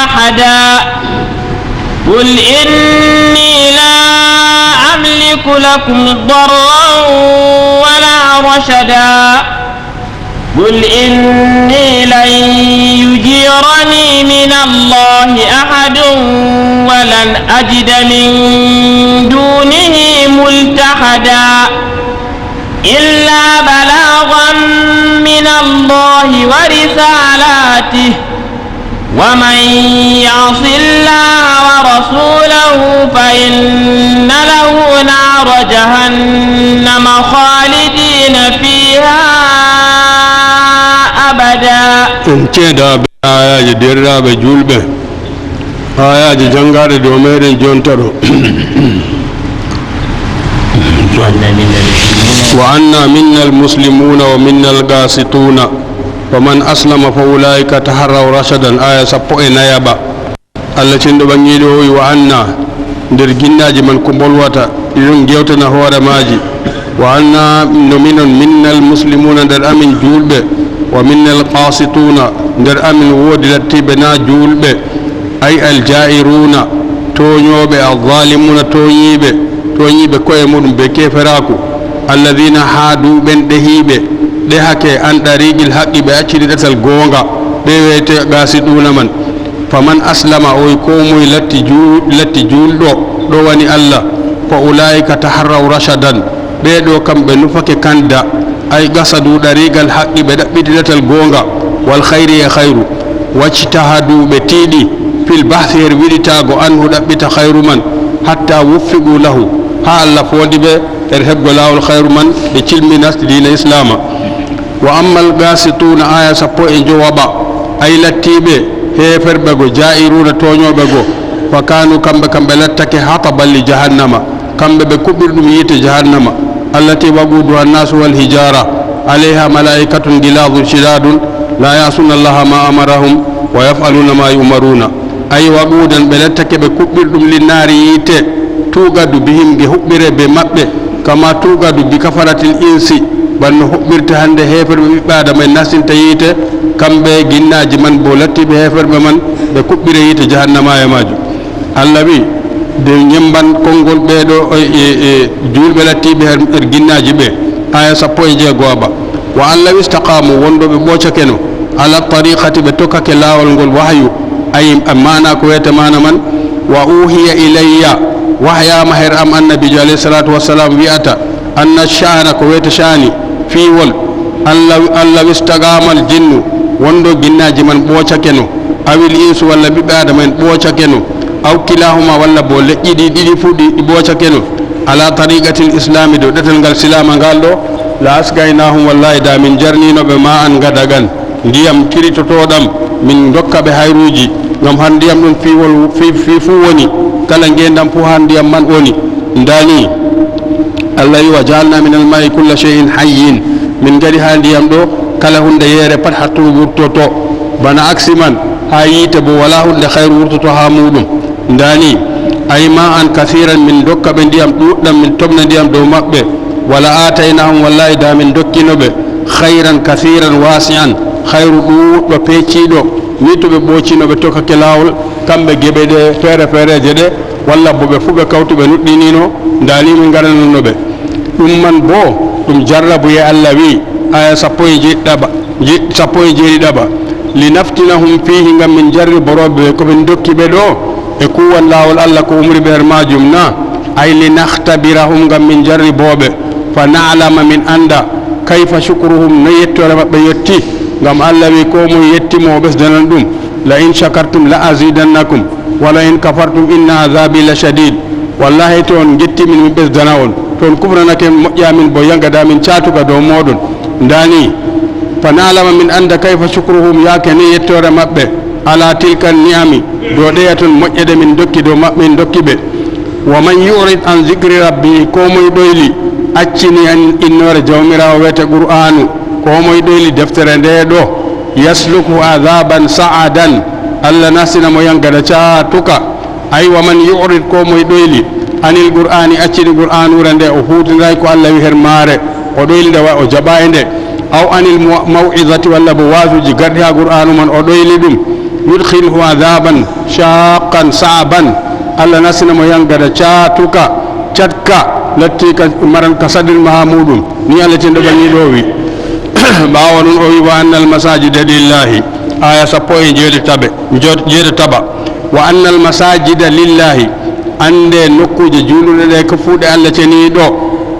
أحدا قل إني لا أملك لكم ضرا ولا رشدا قل إني لن يجيرني من الله أحد ولن أجد من دونه ملتحدا إلا بلاغا من الله ورسالاته ومن يعص الله ورسوله فإن له نار جهنم خالدين فيها أبدا انتدى بآيات درى بجلبه آيات جنغار دومير جونترو وأنا منا المسلمون ومنا القاسطون ومن أسلم فأولئك تحروا رشدا آية سبقين يابا الله تندو بنيدو وأنا nder ginnaji man ko bolwata ɗiɗon gewtana hoore maaji wa anna no minon minnal muslimuna nder amin juulɓe wa minnal qasituna nder amin woodi lattiɓe na juulɓe ay aljairuna toñooɓe alzalimuna toñiiɓe koye muɗum ɓe keferaku alladina haadu ɓen ɗehiiɓe ɗehake an ɗariqil haqqi ɓe accidi ɗatal goonga ɓe wiyete gasiɗuna man faman aslama oy ko moye latti juulɗo ɗo wani allah fa ulaika taharraw rashadan ɓeɗo kamɓe nufake kanda ay gasadu ɗariqal haqqi ɓe ɗaɓɓiti ɗatal goonga wal khayri e khayru wajtahadu ɓe tiiɗi fil bahthi her wiɗitago anhu ɗaɓɓita khayru man hatta wuffiqu lahu ha allah foodi ɓe er heɓgo laawol khayru man ɓe cilminas diina islama wa amma al gasituna aya 15 ay lattiɓe heferɓe go jairuna toñoɓe go fa kanu kamɓe lattake hataballi jahannama kamɓe ɓe kuɓɓiri ɗum yiite jahannama allati waguduha annasu wal hijara alayha malaikatun giladun shidadun la yasuna allaha ma amarahum wa yaf'aluna ma yumaruna ay wagudan ɓe lattake ɓe kuɓɓiri ɗum linnaari yiite tugadu bihim ge huɓɓire be maɓɓe kama tugadu bi kafaratil insi banno huɓɓirte hande heferɓe ɓiɓɓe adama en nastinta yiite kamɓe ginnaji man bo lattiɓe heferɓe man ɓe kuɓɓire yiite jahannama e majum allah wi de ñemban konngol ɓeɗo juulɓe lattiɓe her ginnaji ɓe aya 16 wa allah istaqamu wonɗoɓe ɓoocakeno ala tariqati ɓe tokkake laawol ngol wahyu ay mana ko wiyete mana man wa uhiya ilayya wahyama her am annabijo alayhi salatu wassalam wiyata anna sha'ana ko wiyete sha'ani fiiwol allah wistagamal jinnu wonɗo ginnaji man ɓoocakeno awil insu walla ɓiɓɓe adama en ɓoocakeno aw kilahuma walla bo leƴƴi ɗiɗi fuu ɗi ɓoocakeno ala tariqatil islami dow ɗetal ngal silama ngal ɗo la asgaynahum wallahi da min jarninoɓe ma an gadagan ndiyam kiritotoɗam min dokka ɓe hayruji ngam han ndiyam ɗum fiiwol fi fuu woni kala ngendam fuu han ndiyam man woni ndani allah wi wa jaalna min alma'i culla shay'in hayyin min gadi ha ndiyam ɗo kala hunde yeere pat hatto wurtoto bana aksi man ha yiite bo wala hunde hayru wurtoto ha muɗum ndani ay ma an kathiran min dokka ɓe ndiyam ɗuɗɗam min tobna ndiyam dow maɓɓe wala ataynahum wallahi da min dokkinoɓe hayran kathiran wasi'an hayru ɗuɗɗo peeciɗo ni to ɓe ɓoocinoɓe tokkake laawol kamɓe geɓe ɗe feere feereje ɗe walla bo ɓe fuu ɓe kawti ɓe nuɗɗinino ndani min garanano ɓe ɗum man bo ɗum jarrabu ye allah wi aya 17 linaftinahum fihi ngam min jarri boroɓe komin dokki ɓe ɗo e kuwan laawol allah ko umri ɓe her majum na ay linahtabirahum ngam min jarri booɓe fa na'lama min anda kayfa shukruhum no yettore maɓɓe yetti ngam allah wi ko mo yettimo o ɓesdanan ɗum la in shakartum la azidannakum wala in kafartum inna azabi la shadid wallahi to on gettimin min ɓesdana on to on kufranake moƴƴamin bo yangadamin catuka dow moɗon ndani fa na'lama min anda kayfa shukruhum yaake ni yettore maɓɓe ala tilka ni'ami do ɗeya toon moƴƴeɗe min dokki dow maɓɓe min dokki ɓe wa man yurid an zicri rabbi ko moye ɗoyli accini an innore jawmirawo wiyete qur'anu ko moye ɗoyli deftere nde ɗo yasluku adaban sa'adan allah nasina mo yangada caatuka ay wa man yurid ko moye ɗoyli anil qur'ani accini qur'anure nde o huutiray ko allah wi her maare o ɗoyli nde o jaɓa e nde aw anil maw'izati walla bo wasuji garɗi ha qur'anu man o ɗoyli ɗum yudkhilhu adaban shaqqan sa'ban allah nasina mo yangada caatuka catka latti ka maran ka sadil maha muɗum ni allah tin ɗoɓani ɗo wi ɓawa ɗum o wi wa anna almasajida lillahi aya 17 wa anna almasajida lillahi ande nokkuje juuluɗe ɗe ko fuuɗe allah ceni ɗo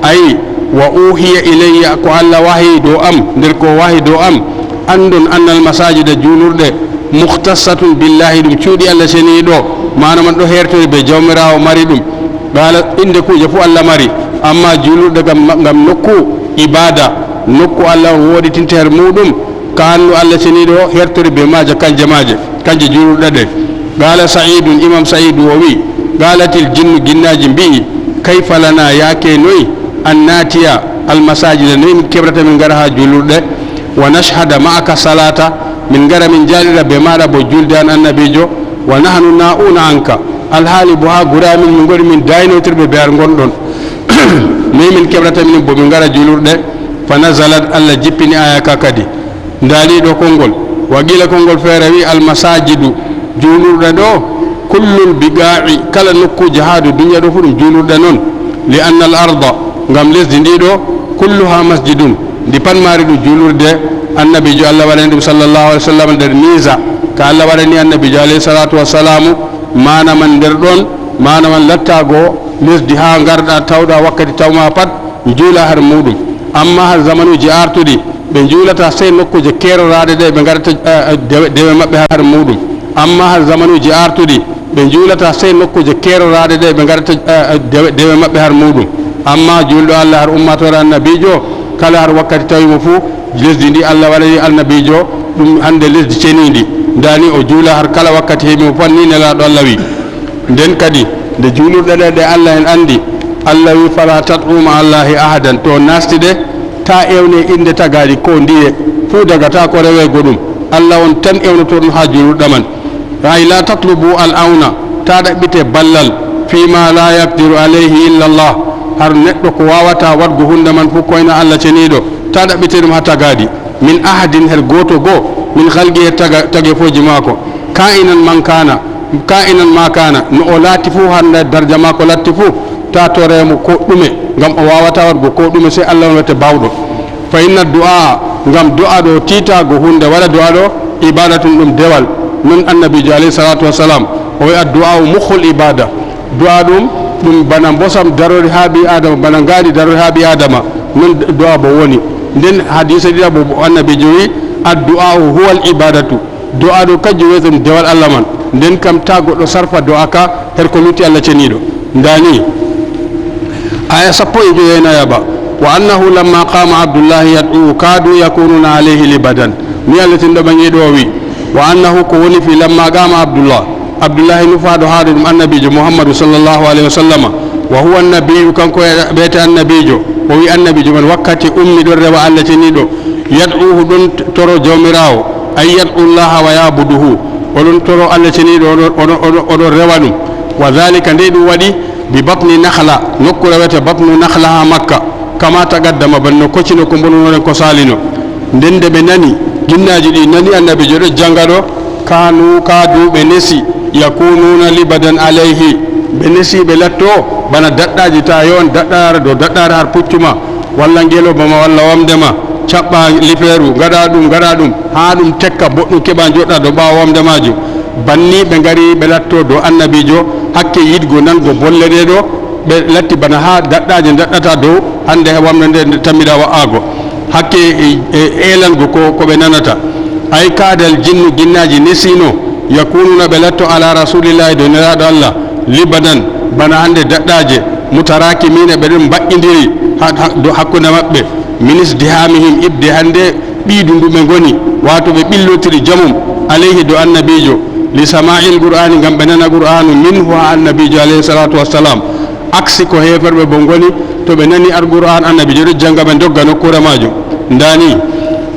ayi wa uhiya ilayya ko allah wahi dow am nder ko wahi dow am andun anna almasajida juulurɗe muhtasatun billahi ɗum cuuɗi allah ceni ɗo manaman ɗo hertori ɓe jawmirawo mari ɗum gala inde kuje fof allah mari amma juulurɗe gam nokku ibada nokku allah woɗitinte her muɗum ka hannu allah ceni ɗo hertori be maje kanje juulurɗe ɗe gala saidun imam saidu o wi galatil jinnu ginnaji mbi kayfa lana yaake noyi an natiya almasajida noyi min keɓrata min gara ha juulurɗe wa nashhada ma'aka salata min gara min jaalira be maɗa bo julde an annabijo wa nahnu na'una anka alhaali bo ha guramin min goni min daynotirɓe bear gonɗon ni min keɓrata minen bo min gara julurɗe fa nasalat allah jippini aya ka kadi ndaaliɗo konngol wa qila konngol feere wi almasajidu julurɗe ɗo kullul biga'i kala nokkuje haadu duniya ɗo fu ɗum julurɗe noon li anna al arda ngam lesdi ndi ɗo kulluha masjidun ndi pat maari ɗum julurde annabijo allah waɗani ɗum sallllahu alih w sallam nder misa ka allah waɗani annabijo alayhi salatu wassalamu manaman nder ɗon manaman lattago lesdi ha garɗa tawɗa wakkati tawma pat juula har muɗum amma har zamanuji artuɗi ɓe juulata sey nokkuje keroraɗe ɗe ɓe garata dewe maɓɓe har muɗum amma har zamanuji artuɗi ɓe juulata sey nokkuje keroraɗe ɗe ɓe garata dewe maɓɓe har muɗum amma julɗo allah har ummatore annabijo kala har wakkati tawimo fuu lesdi ndi allah waɗani annabijo ɗum hande lesdi cenidi dani o juula har kala wakkati heɓimo pat ni nelaɗo allah wi nden kadi nde juulurɗe ɗe ɗe allah en andi allah wi fala tat'uma allahi ahadan to nasti ɗe ta ewne inde tagaɗi ko ndiye fuu dagata ko rewe goɗum allah on tan ewnotoɗum ha juulurɗa man ay la tatlubu al auna ta ɗaɓɓite ballal fima la yaqdiru alayhi illa allah har neɗɗo ko wawata wadgo hunde man fof koyna allah ceniɗo ta ɗaɓɓite ɗum ha tagaɗi min ahadin her goto goo min halqi he tage foji mako ka'inan man kana ka'inan ma kana no o laati fuu hande darja mako latti fuu ta toremo ko ɗume ngam o wawata wadgo ko ɗume sey allah on wette bawɗo fa inna du'a ngam du'a ɗo titago hunde waɗa du'a ɗo ibadatum ɗum dewal non annabijo alayhi salatu wassalam o wi addu'a mukhul ibada du'a ɗum bana bosam darori ha ɓi adama bana ngaari darori ha ɓi adama non du'a bo woni nden hadisa ɗiɗa bo annabijo wi addu'a huwa al ibadatu du'a ɗo kanjum wiyete dewal allah man nden kam ta goɗɗo sarfa du'a ka her ko lutti allah ceniɗo ndani aya 19 wa annahu lamma qama abdullahi yad'u kadu yakununa alayhi libadan mi allah tin ɗo ɓangi ɗo wi wa annahu ko woni fi lamma qama abdullahi nufaɗo haɗo ɗum annabijo muhammadu sallllahu alayhi wa sallama wa huwa annabiyu kanko ɓeyte annabijo o wi annabijo man wakkati ummi ɗon rewa allah ceniɗo yad'uhu ɗon toro jawmirawo ay yad'u llaha wa yabuduhu oɗon toro allah ceniɗo oɗon rewa ɗum wa dhalika nde ɗum waɗi bi batni nahla nokku rewete batnu nahla ha makka kama tagaddama banno koccino ko bonunoren ko salino nden nde ɓe nani jinnaji ɗi nani annabijo ɗo janga ɗo kadu ɓe nesi yakununa libadan alayhi ɓe nesi ɓe latto bana daɗɗaji ta yon daɗɗare dow daɗɗare har puccuma walla ngelobama walla wamdema caɓɓa liferu gaɗa ɗum ha ɗum tekka boɗɗum keɓa joɗɗa dow ɓawa wamde majum banni ɓe gari ɓe latto dow annabijo hakke yidgo nango bolle ɗe ɗo ɓe latti bana ha daɗɗaji daɗɗata dow hande wamde nde tammiɗa wa'ago hakke elango ko ɓe nanata ay kadal jinnu jinnaji nesino yakununa ɓe latto ala rasulillahi dow neraɗo allah libadan bana hande daɗɗaje mutarakimina ɓeɗen mbaƴƴidiri hakkude maɓɓe minis dihamihim ibde hande ɓiidu ndu ɓe goni wato ɓe ɓillotiri jamum alayhi do annabijo li sama'il qur'ani ngam ɓe nana qur'anu minhu ha annabijo alayhi salatu wassalam aksi ko heferɓe bo goni to ɓe nani ar qur'an annabijo ɗo janga ɓe dogga nokkure majum ndani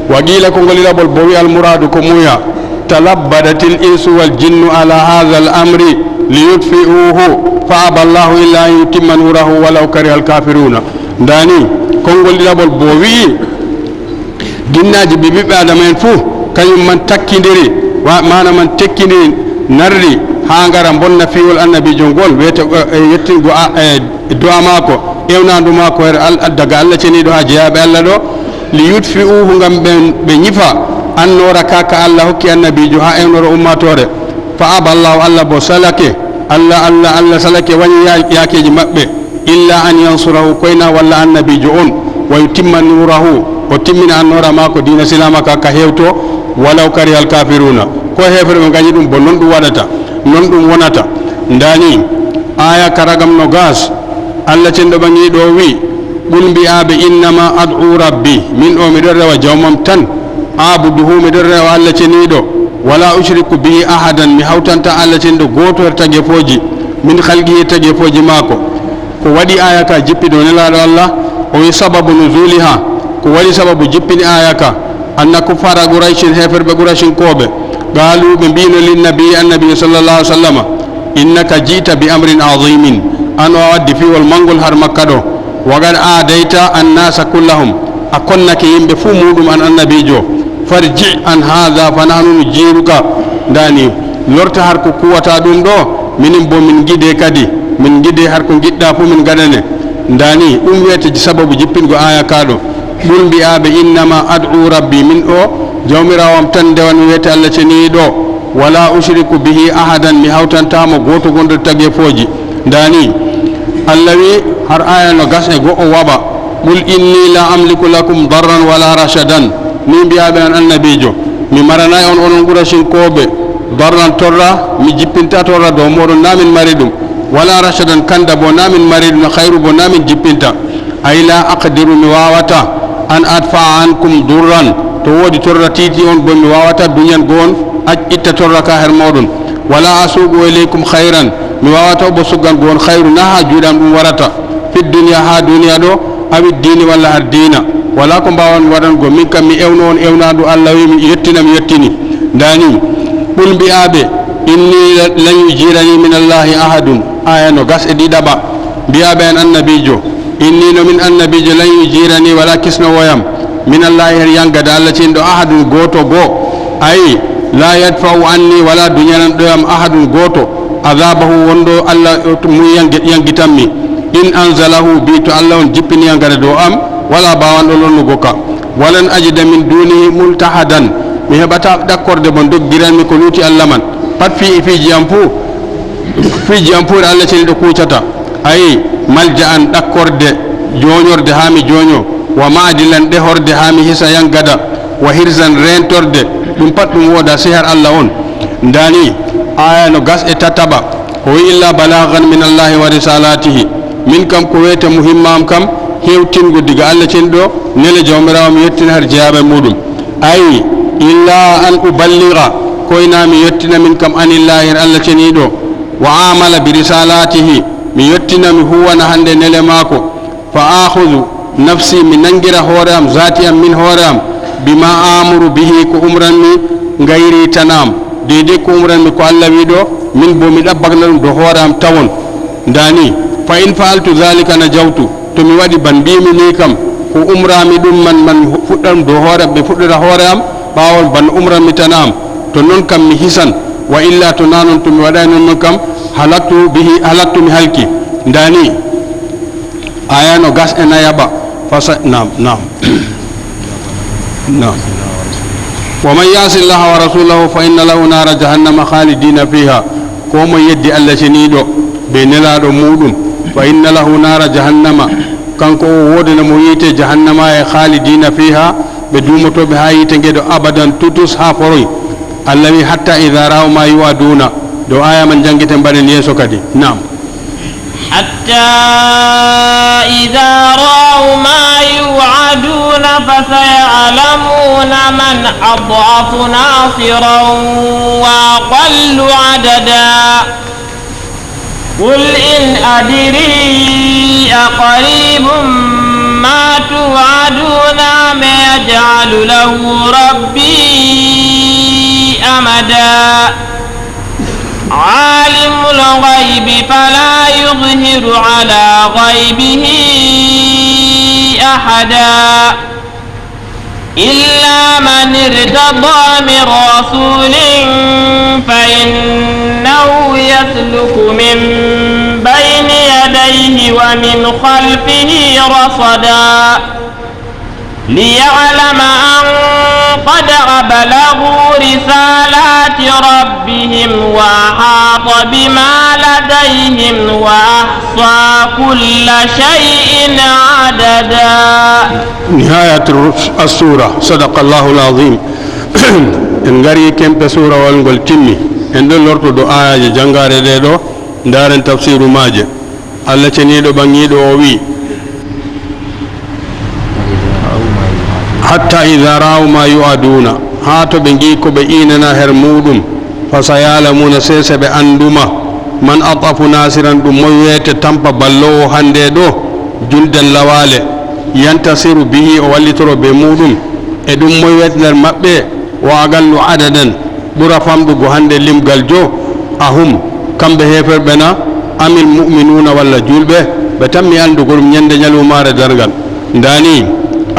wa qila ko ngoliɗaɓol bo wi almouradu ko muya talabbadatil insu wal jinnu ala hadha al amri liyutfi'uhu fa aba llahu illa an yutimma nurahu walaw kariha al kafiruna ndani konngol ɗiɗaɓol bo wi ginnaji ɓe ɓiɓɓe adama en fuu kañum man takkidiri mana man tekkidiri narri ha gara bonna fiwol annabijo ngol wiyete yettingo du'a mako ewnandu mako her daga allah ceniɗo ha jeeyaɓe allah ɗo li yutfi'uhu ngam ɓe ñifa annora kaka allah hokki annabijo ha ewnoro ummatore fa aba llahu allah bo salake allah salake wañi yakeji maɓɓe illa an yansurahu koyna walla annabijo on wa yutimma nurahu o timmina annora mako dina silama ka hewto walaw kariha al kafiruna ko hefere ɓe gañi ɗum bo non ɗum waɗata non ɗum wonata ndani aya karagam no gas allah cenɗo ɓangi ɗo wi qul mbi'aɓe innama ad'u rabbi min o miɗon rewa jawmam tan abuduhu miɗon rewa allah ceniɗo wala ushriku bihi ahadan mi hawtanta allah cenɗo goto her tagefoji min halqi he tagefoji mako ko waɗi aya ka jippiɗo nelaɗo allah o wi sababu nuzuliha ko waɗi sababu jippini aya ka anna kuffara quraishin heferɓe quraishin koɓe قالوا بين للنبي النبي صلى الله عليه وسلم innaka jiita bi amrin adimin an o waddi fiwol mangol har makka ɗo wagad aadayta annasa kullahum a konnake yimɓe fuu muɗum an annabijo farji an hada fa nahnu nujiruka dani lorta har ko kuwata ɗum ɗo minin bo min guide kadi min guide har ko giɗɗa fuu min gaɗane dani ɗum wiyete sababu jippingo aya kaɗo ɗum mbiyaɓe innama ad'u rabbi min o jawmirawam tan ndewan mi wiyete allah ceniɗo wala ushriku bihi ahadan mi hawtantamo goto gonɗo tagefoji dani allah wi har aya no gas e go'o waɓa qul inni la amliku lakum darran wala rashadan min mbiyaɓe an annabijo mi maranayi on onon ɓuura sinkoɓe darran torra mi jippinta torra dow moɗon namin mari ɗum wala rashadan kanda bo namin mari ɗum hayru bo namin jippinta ay la aqdiru mi wawata an adfa ankum durran to woodi torra titi on bo mi wawata duñan go on itta torra ka her moɗon wala asubu ilaykum hayran mi wawata bo suggan go on hayru na ha juuɗam ɗum warata fi duniya ha duniya ɗo awi dini walla har dina wala ko mbawan waɗango min kam mi ewno on ewnadu allah wi mi yettina mi yettini dani ɓul mbiyaɓe inni lan yujirani min allahi ahadun aya no gas e ɗiɗaɓa mbiyaɓe an annabijo inni no min annabijo lan yujirani wala kisnowoyam min allahi her yangade allah cinɗo ahadun goto goo ayi la yadfa'u anni wala duñanan ɗoyam ahadun goto adabahu wonɗo allah mu yangitanmi in anzalahu bi to allah on jippini yangade dow am wala bawanɗo lonnugo ka walan ajida min dunihi multahadan mi heɓata ɗakkorde mo doggiranmi ko luuti allah man pat fiiji am fuu ɗe allah ceniɗo kuccata ayi malja an ɗakkorde joñorde ha mi joño wa maadilan ɗehorde ha mi hisa yangada wa hirsan rentorde ɗum pat ɗum wooda sehar allah on dani aya no gas e tataɓa o wi illa balagan min allahi wa risalatihi min kam ko wiyete muhimmam kam hewtingo diga allah ceniɗo nele jawmirawo mi yettina har jeyaɓe muɗum ayi illa an uballiga koyna mi yettina min kam anillahi her allah ceniɗo wa amala bi risalatihi mi yettina mi huwana hande nele maako fa akhudu nafsi mi nangira hoore am zati am min hoore am bima amuru bihi ko umranmi gayri tanam deydey ko umranmi ko allah wi ɗo min bo mi ɗabbagna ɗum do hoore am tawon dani fa in faaltu dhalika najawtu to mi waɗi ban mbimi ni kam ko umrami ɗum man fuɗɗam do hoore am ɓe fuɗɗira hoore am ɓawon ban umranmi tanam to noon kam mi hisan wa illa to nanon to mi waɗani noon kam halattu mi halki dani aya no gas e nayaɓa fasa nam wa man yasi llaha wa rasulahu fa inna lahu nara jahannama khalidina fiha ko mo yeddi allah ceniɗo be nelaɗo muɗum fa inna lahu nara jahannama kanko o wodana mo yiite jahannama e khalidina fiha ɓe dumotoɓe ha yiite gueɗo abadan tutus ha foroy allah wi hatta ida raw ma yuwaduna do aya man jangguete mbaɗen yeeso kadi nam حتى إذا رأوا ما يوعدون فسيعلمون من أضعف ناصرا وأقل عددا قل إن أدري أقريب ما توعدون أم يجعل له ربي أمدا عالم الغيب فلا يظهر على غيبه أحدا إلا من ارتضى من رسول فإنه يسلك من بين يديه ومن خلفه رصدا ليعلم أن قد أبلغوا رسالات ربهم وأحاط بما لديهم وأحصى كل شيء عددا. نهاية السورة. صدق الله العظيم. en ngari kempe suurawal ngol timmi en ɗon lortoɗo ayaji jangare ɗe ɗo ndaren tafsiru maje allah ceniɗo ɓangiɗo o wi hatta ida raw ma yu'aduna ha to ɓe gi ko ɓe inana her muɗum fa sayalamuna sese ɓe anduma man atafu nasiran ɗum moy wiyete tampa ballowo hande ɗo julden lawale yantasiru bihi o wallitoro be muɗum e ɗum moy wiyete nder maɓɓe wa agallu adadan ɓura famɗugo hande limgal jo ahum kambe hefer bena amil mu'minuna walla julbe be tammi andugol nyande nyalumare dargal ndani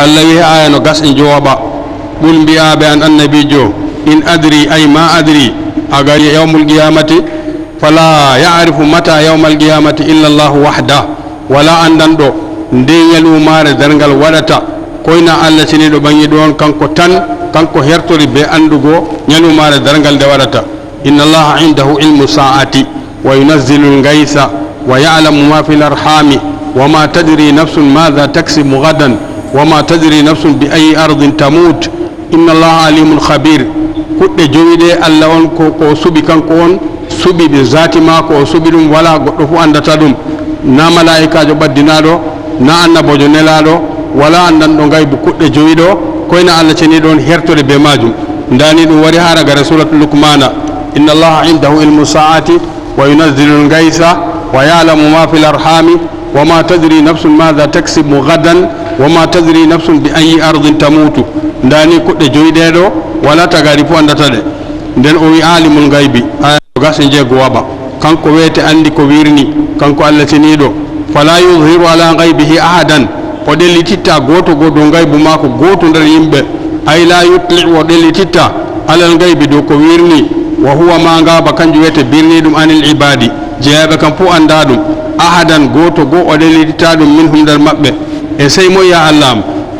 allah wi aya no gas en jooba bul bi'a be an annabijo in adri ay ma adri aga yawmul qiyamati fala ya'rifu mata yawmal qiyamati illa allah wahda wala andando nde nyalumare dargal wadata koyna allah sinido bangi don kanko tan kanko hertori be andugo nyalumare dargal de wadata inna allaha indahu ilmu sa'ati wa yunazzilu al-ghaytha wa ya'lamu ma fil arhami wa ma tadri nafsun madha taksibu ghadan wa ma tadri nafsun bi ayyi ardin tamut inna allaha alimun khabir kudde jowide allah on ko subi kanko on subi be zati mako o subi dum wala goddo fu andata dum na malaika jo baddinado na annabojo nelado wala andan do gaybu kudde jowido koyna allah ceni don hertode be majum ndani dum wari haraga rasulatul luqmana inna allaha indahu ilmu sa'ati wa yunazzilu al-ghaytha wa ya'lamu ma fil arhami wa ma tadri nafsun madha taksibu ghadan wa ma tadri nafsun bi ayyi ardin tamutu ndani kudde joyide do wala tagari fu andata de den o wi alimul ghaibi aya gase jego waba kanko wete andi ko wirni kanko allah ceni do fala yuzhiru ala ghaibihi ahadan o dellititta goto go do gaybu mako goto nder yimbe ay la yutli o dellititta alal gaybi do ko wirni wa huwa ma ngaba kanju wete birni dum anil ibadi jeyabe kam fu anda dum ahadan goto go o dellititta dum minhum dal mabbe e sey mo ya allah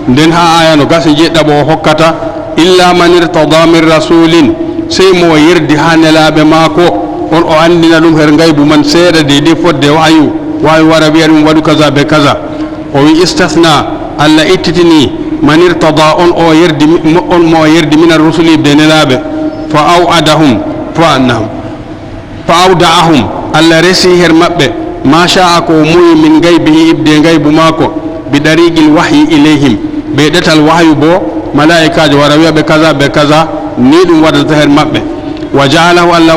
den ha aya no gase jeddabo hokkata illa man irtada min rasulin sey mo yerdi hanelabe mako on o andina dum her gaybu man seeda de fodde wayu wara biya dum wadu kaza be kaza o wi istathna alla ittitini man irtada on o yerdi on mo yerdi min ar-rusuli be nelabe fa au'adahum fa annahum fa awda'ahum alla resi her mabbe ma sha'a ko muy min gaybihi ibde gaybu mako bi darigil wahyi ilayhim be detal wahyu bo malaika jo wara wiya be kaza ni dum wadata her mabbe wa ja'alahu alla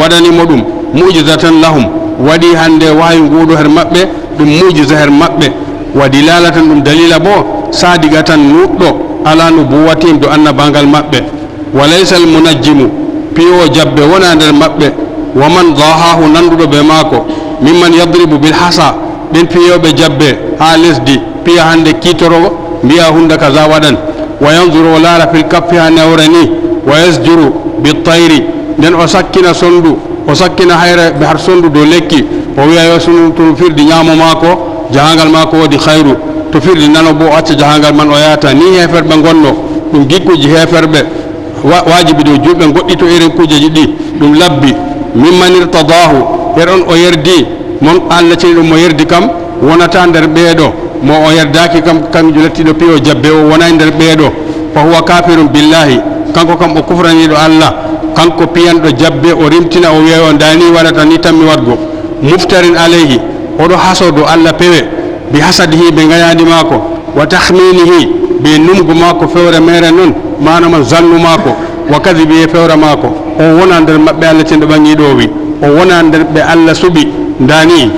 wadani modum mu'jizatan lahum wadi hande wahyu ngudo her mabbe dum mu'jiza her mabbe wadi lalatan dum dalila bo sadigatan nuddo ala nubuwatin do annabangal mabbe walaysa al munajjimu piyo jabbe wona der mabbe waman dhahahu nandudo be mako mimman yadribu bil hasa den piyo be jabbe ha lesdi piya hande kitoro biya hunda kaza wadan wa yanzuru lala fil kaffi anawrani wa yasjuru bit tayri den o sakkina sondu o sakkina hayra be har sondu do lekki o wiya yo sunu to firdi nyamo mako jahangal mako wodi khairu to firdi nano bo acca jahangal man o yata ni heferbe gonno dum gikkuji heferbe wajibi do jubbe goddi to eren kujeji di dum labbi mimman irtadahu eron o yerdi mon alla ci dum mo yerdi kam wonata der beedo mo o yerdaki kam kan julati do piyo jabbe o wona der beedo fa huwa kafirun billahi kanko kam o kufrani do allah kanko piyan do jabbe o rimtina o wiyo ndani wadata ni tammi wadgo muftarin alayhi odo hasodo alla pewe bi hasadihi be ngayadi mako wa tahminihi be numgo mako fewre mere non manama zannu mako wa kadhibi fewre mako o wona der mabbe alla tinde bangi do wi o wona der be alla subi ndani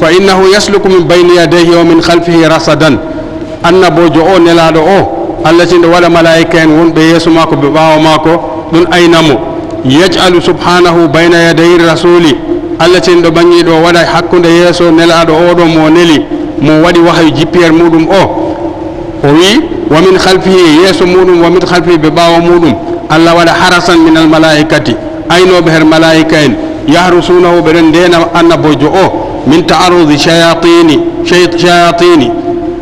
fa innahu yasluku min bayni yadayhi wa min khalfihi rasadan annabojo o nelado o alla tinde wala malaika en wonbe yeso mako be bawo mako dun aynamo yaj'alu subhanahu bayna yaday rasuli alla tinde bangi do wada hakkunde yeso nelado o do mo neli mo wadi wahyu jippier mudum o wi wa min khalfihi yeso mudum wa min khalfihi be bawo mudum alla wada harasan min al malaikati ayno be her malaika en yahrusunahu be dena annabojo o min ta'arudi shayatini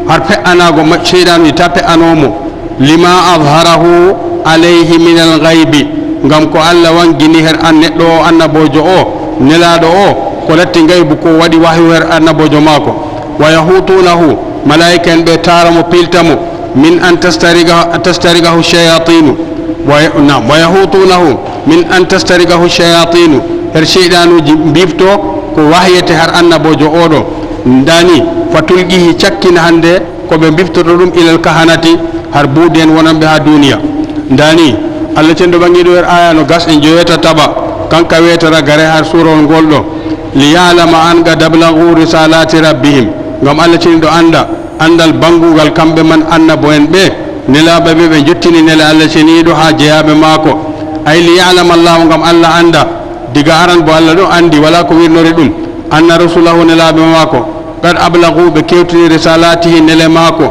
har fe anago shaydan tape anomo lima azharahu alayhi min al ghaibi ngam ko alla wangini her an neddo annabojo o nelado o ko latti gaybu ko wadi wahyu her annabojo mako wa yahutunahu malaika en be taramo piltamo min an tastarigahu shayatinu wa yahutunahu min an tastarigahu shayatinu her shaydanuji bifto ko wahyete har annabojo odo ndani fatulgihi cakkina hande ko be biftoto dum ilal kahanati har buuden wonambe ha duniya ndani Allah tendo bangido er aya no gas en joyeta taba kanka wetara gare har surol goldo li ya'lama an gadablahu risalati rabbihim ngam Allah tendo andal bangugal kambe man annabo en be nelabe be jottini nela Allah cenido ha jeyabe mako ay li ya'lama Allah ngam Allah anda diga aran bo Allah do andi wala ko wirnori dum anna rasulahu nelabe mako qad ablaghu bi kewtini risalatihi nele mako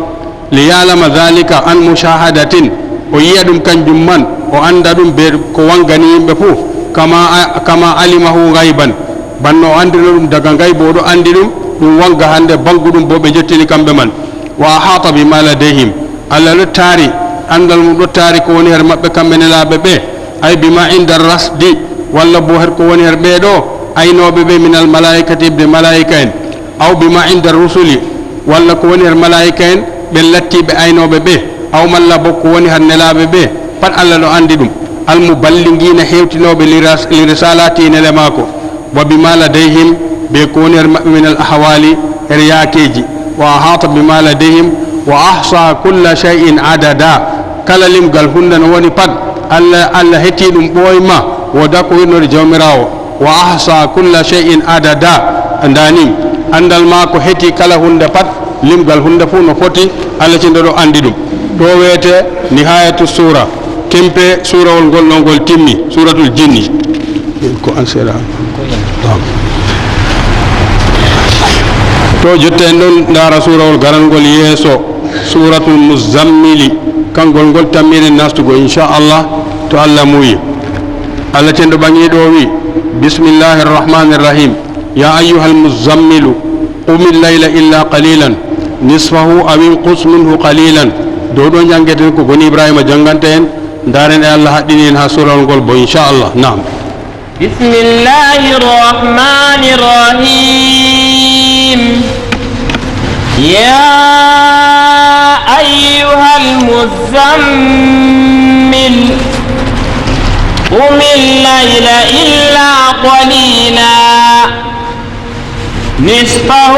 li ya'lama dhalika an mushahadatin o yiyadum kanjum man o anda dum be ko wangani yimbe fu kama alimahu ghaiban banno andi dum daga gaybo do andi dum wanga hande bangudum bo be jettini kambe man wa hata bima ladayhim alla lo tari andal mu do tari ko woni her mabbe kambe nelabe be ay bima inda rasdi walla bo her ko woni her be do aynobe be min al malaikati be malaikain aw bima inda rusuli walla ko woni her malaikain be lattibe aynobe be aw malla bo ko woni her nelabe be pat alla lo andi dum al muballingina hewtinobe li risalati nele mako wa bima ladayhim be ko woni her mabbe min al ahwali her yakeji wa hata bima ladayhim wa ahsa kulla shay'in adada kala limgal hundan woni pat alla heti dum boyma woda ko winor jawmirawo wa ahsa kulla shay'in adada andani andal ma ko heti kala hunda pat limgal hunda fu no foti alla ci ndo andi dum to wete nihayatu sura kempe sura wol gol nongol timmi suratul jinni ko ansera to jotten don dara sura wol garangol yeso suratul muzammili kangol gol tamire nastugo inshallah to Allah muyi Allah tendo bangi do wi bismillahir rahmanir rahim ya ayyuhal muzammilu qumil layla illa qalilan nisfahu aw inqus minhu qalilan do do jangeten ko goni ibrahima jangante en daren e Allah haddini en ha sural gol bo inshallah naam bismillahir rahmanir rahim ya ayyuhal muzammil قم الليل إلا قليلا نصفه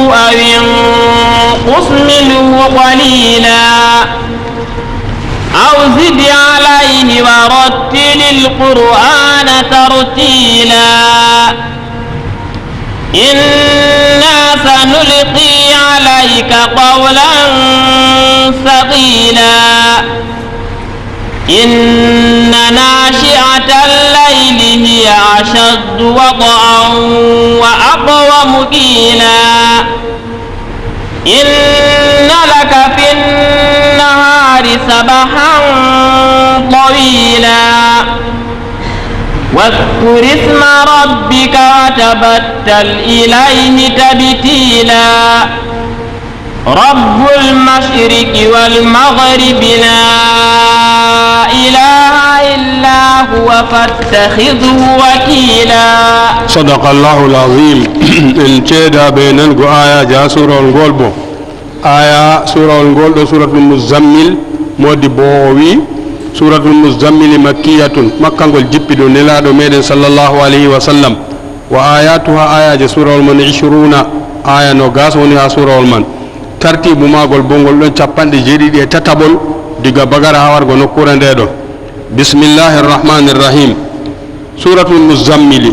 أو انقص منه قليلا أو زد عليه ورتل القرآن ترتيلا إنا سنلقي عليك قولا ثقيلا إن ناشئة الليل هي أشد وطئا وأقوم قيلا إن لك في النهار سبحا طويلا واذكر اسم ربك وتبتل إليه تبتيلا رب المشرق والمغرب لا إله إلا هو فاتخذه وكيلا صدق الله العظيم الجيدا بين الآية جاء سورة الغلب آية سورة الغلب سورة المزمل مودي بووي سورة المزمل مكية مكة الجبل نلاد ميدن صلى الله عليه وسلم وآياتها آية سورة المن 20 آية نوغاس ونها سورة المن tartibu magol bongol don capande jeedidi e tatabol diga bagara hawargo nokkure ndedo bismillahir rahmanir rahim suratul muzammil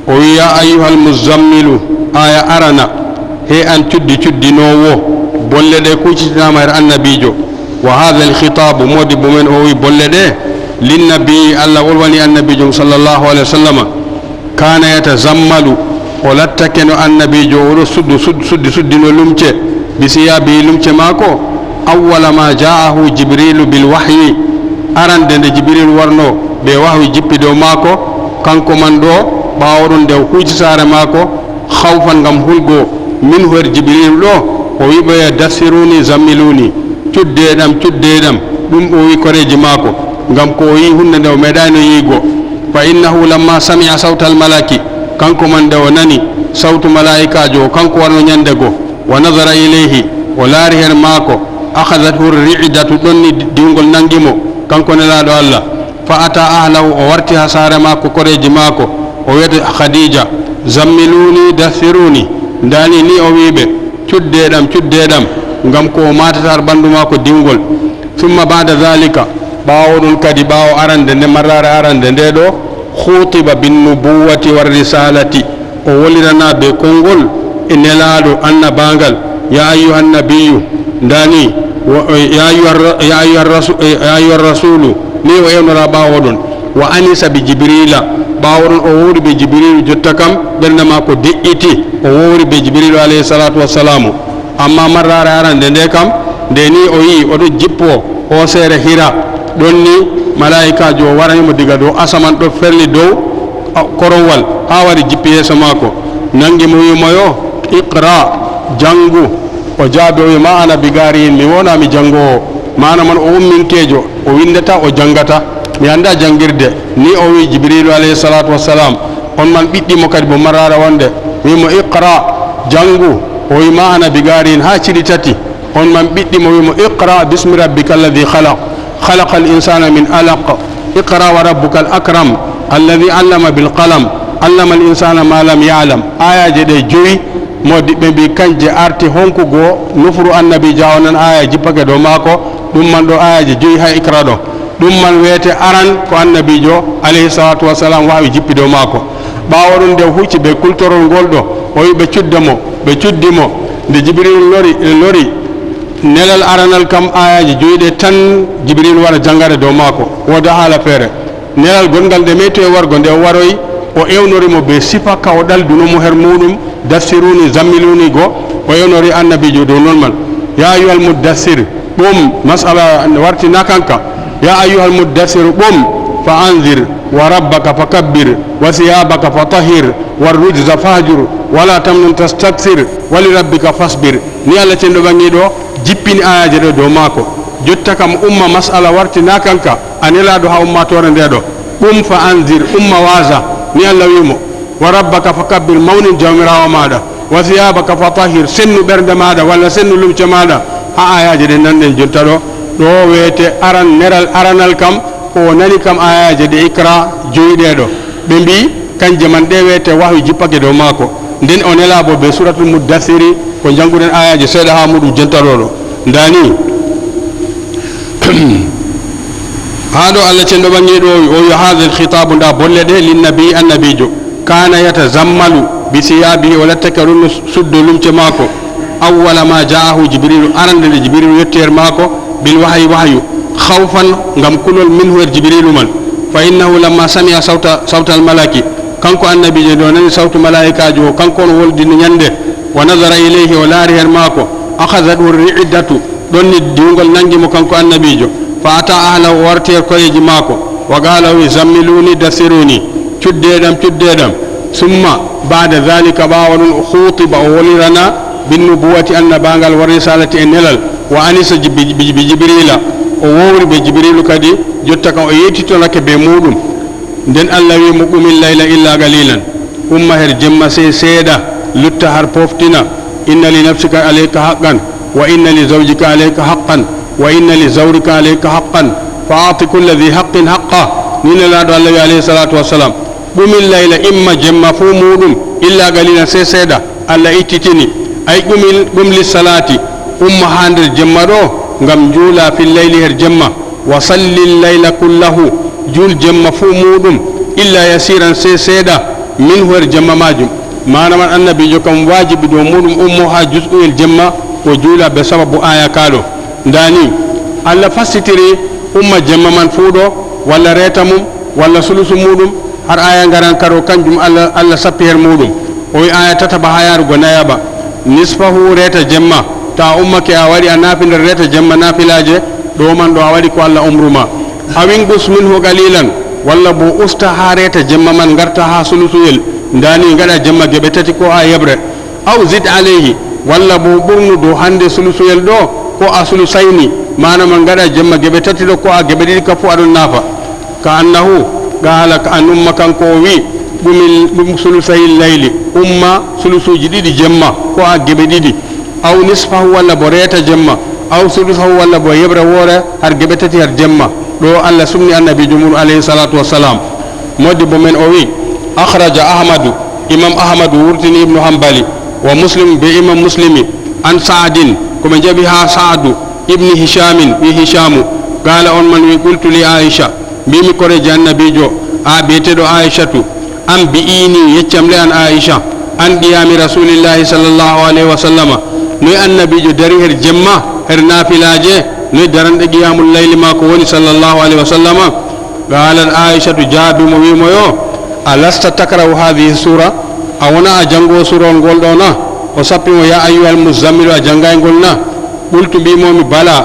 o ya ayyuhal muzammilu aya arana he an cuddi nowo bolle de kucitinama er annabijo wa hadha al khitab modibo men o wi bolle de lin nabi allah wolwani annabijo sallallahu alaihi wasallam kana yatazammalu o lattake no annabijo o suddi no lumce bisiyabi lumce mako awwala ma ja'ahu jibril bil wahyi arande de jibril warno be wahyi jippido mako kanko man do bawrun de huuci sare mako khawfan ngam hulgo min hor jibril do o wiba ya dasiruni zamiluni cuddedam dum o wi koreji mako ngam ko yi hunde de medano yigo fa innahu lamma sami'a sawtal malaki kanko man de nani sawtu malaika jo kanko warno nyande go ونظر إليه ولاره ماكو أخذته الرعدة دوني ديونغول نانجيمو كانكو نلادو الله فأتى أهله وورتها سار ماكو كوريج ماكو ويد خديجة زملوني دثروني داني ني أويبه تددم غامكو ماتتار باندو ماكو ديونغول ثم بعد ذلك باورون كدي باو أرند نمرار أرند ندو خطب بالنبوة والرسالة وولدنا بكونغول إنلادو أن بانغال يا أيها النبي داني يا أيها الرسول ني ويوم رباودون wa anisa bi jibrila ɓawoɗon o wowri ɓe jibrilu jotta kam ɓernde makko deƴƴiti o wowri ɓe jibrilu alayhi salatu wassalamu amma marrare arande nde kam nde ni o yii oɗo jippo o seere hira ɗon ni malaikajo o waranimo diga dow asaman ɗo ferli dow korowal ha wari jippi yeeso makko nangi mo wimo yo iqra jangu o jaabi o wi ma ana bigariyin mi wona mi jangowo mana man o umminkejo o windata o jangata mi anda jangirde ni o wi jibrilu alayhi salatu wassalam on man ɓiɗɗimo kadi bo marara wonde wimo iqra jangu o wi ma ana bigariyin ha ciɗi tati on man ɓiɗɗimo wimo iqra bismi rabbika alladi khalaqa al insana min alaq iqra wa rabbuka al akram alladi allama bilqalam allama al insana ma lam yalam ayaje ɗe joyi modiɓɓe mbi kanje arti honkugo nufuru annabi dia o nan aya jippake dow maako ɗum man ɗo ayaji joyi ha ikra ɗo ɗum man wiyete aran ko annabijo alayhi salatu wassalam wawi jippi dow maako ɓawo ɗum nde hucci ɓe kultorol ngol ɗo o wi ɓe cuddamo ɓe cuddimo nde jibril lori nelal aranal kam ayaji joyiɗe tan jibril wara jangare dow maako woda haala feere nelal gongal nde meto e wargo nde o waroyi o ewnorimo be sifa ka o ɗaldunomo her muɗum dassiruni zammiluni go o ewnori annabijo dow noon man ya ayuhal muddassir ɓum masala wartina kanka ya ayuhal muddassir ɓum fa anzir wa rabbaka fa kabbir wa siyabaka fa tahir warrujza fahjur wala tamnun tastakthir wa li rabbika fasbir ni allah cenɗo ɓangi ɗo jippini ayaji ɗo dow maako jotta kam umma masala wartina kanka a nelaɗo ha ummatore nde ɗo ɓum fa anzir umma wasa ni allah wimo wa rabbaka fa kabbir mawnin jawmirawo maɗa wa siyabaka fa tahir sennu ɓernde maɗa walla sennu lumce maɗa ha ayaji ɗe nanɗen jonta ɗo ɗo wiyete aran neral aranal kam o nani kam ayaji ɗe ikra joyiɗe ɗo ɓe mbi kanje man ɗe wiyete wahyu jippake dow maako nden o nelabo ɓe suratul muddathiri ko janguɗen ayaji seeɗa ha muɗum jonta ɗo ɗo ndani هذا الله تندو بانيدو وهذا الخطاب دا بولده للنبي النبيجو كان يتزمل بثيابه ولا تكرن سد لمچ ماكو اول ما جاءه جبريل ارند جبريل يتير ماكو بالوحي وحي خوفا غم كل منه جبريل من فانه لما سمع صوت الملك كانكو النبي دون صوت ملائكه جو كانكو ولد نيانده ونظر اليه ولا رير ماكو اخذت الرعده دون ديغول نانجي مو كانكو النبي جو فأتى أهله ورتير كويج ماكو وقالوا زملوني دسروني تديدم ثم بعد ذلك باول خطب أولرنا بالنبوة أن بانغال ورسالة النلل وأنس بجبريل وور بجبريل كدي جتك ويتيتو لك بمودم دن الله يمقوم الليل إلا قليلا هر جمع سيدا لتهر بوفتنا إن لنفسك عليك حقا وإن لزوجك عليك حقا وإن لزورك عليك حقا فأعط كل ذي حق حقا نين الله عليه الصلاة والسلام قم الليل إما جمع فمودم إلا قليلا سيدا الله إتتني أي قم للصلاة هاندر جمع غم جولا في الليل هر جمع وصل الليل كله جول جمع فمودم إلا يسيرا سيدا منه هر جمع ماجم ما نمان النبي جوكم واجب دو مودم أمها جزء الجمع وجولا بسبب آية كالو ndani alla fasitiri umma jamma man fuuɗo walla reeta mum walla sulusu muɗum har aya ngaran karo kanjum alla sappi her muɗum o wi aya tataba ha yarugo nayaba nisfahu reeta jamma ta ummake a waɗi a nafinder reeta jamma nafilaje ɗo man ɗo a waɗi ko allah umruma awingus minhu qalilan walla bo usta ha reeta jamma man garta ha sulusuyel ndani gaɗa jamma geɓe tati ko a yebre aw zid alayhi walla bo ɓurnu dow hande sulusuyel ɗo ko asulu sayni manama gaɗa jemma geɓe tati ɗo ko a geɓe ɗiɗi ka fu aɗon naafa ka annahu gaala ka an umma kanko o wi ɗum sulusayil layli umma sulusuji ɗiɗi jemma ko a geɓe ɗiɗi aw nisfahu walla bo reeta jemma aw sulusahu walla bo yeɓre woore har geɓe tati har jemma ɗo allah sumni annabijo mum alayhi salatu wassalam modibbo men o wi akhraja ahmadu imam ahmadu wurtini ibnu hambali wa muslim be imam muslimi an saadin كما جابها سعد ابن هشام وهشام قال أن من قلت لعائشة بيمي كوري النبي جو بيتدو عائشة أم بإيني يتشم لأن عائشة أن قيام رسول الله صلى الله عليه وسلم ني النبي جو دري هر جمع هر نافلاجه ني درن قيام الليل ما كوني صلى الله عليه وسلم قالت عائشة جابي مويمو ألست تقرأ هذه السورة أونا أجنغو سورة نقولنا وسبيو يا أيها المزمل أجنغا نقولنا قلت بيمو بلا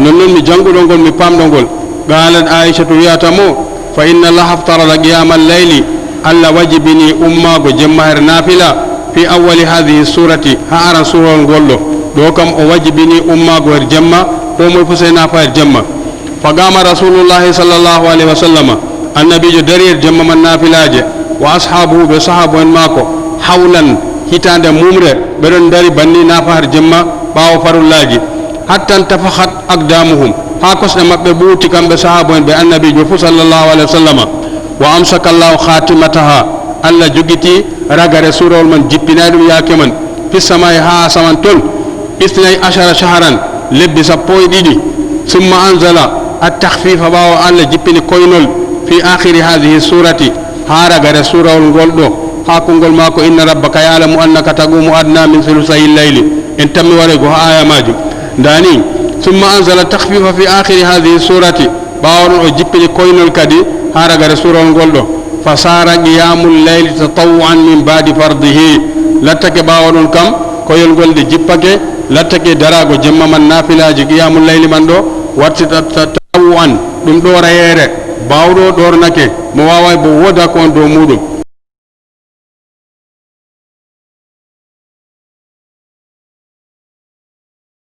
ننن جنغو نقول مبام نقول قالت عائشة يا تمو فإن الله افترض قيام الليل ألا وجبني أمة وجمهر نافلة في أول هذه السورة هارا سورة نقوله دوكم أوجبني أمة وجمة ومفسنا فالجمة فقام رسول الله صلى الله عليه وسلم النبي درير جمة من نافلاج وأصحابه بصحابه ماكو حولا هتان ممر برن داري بني نافهر جمة باو فرلاجي حتى انتفخت أقدامهم هاكوس مقبوتي كم بصحابه بأنبي جفو صلى الله عليه وسلم وأمسك الله خاتمتها ألا جوجتي رغر سورة من جبنادم ياكمن في السماء ها سمن تل 12 شهرا لبس بوي ديدي ثم أنزل التخفيف باو ألا جبني كوينول في آخر هذه السورة ها رغر سورة الغلدو هاكم ماكو إن ربك يعلم أنك تقوم أدنى من ثلثي الليل إن تم ورقه آية ماجو داني ثم أنزل التخفيف في آخر هذه السورة باورن وجبني كوينول كدي هارغر سورة الغلدو فصار قيام الليل تطوعا من بعد فرضه لتك باورن كم كويل غلد جبك لتك دراغو جمع من نافلة قيام الليل من دو تطوعا دم دور يره باورو دور نكي مواواي بودا كون دو مودو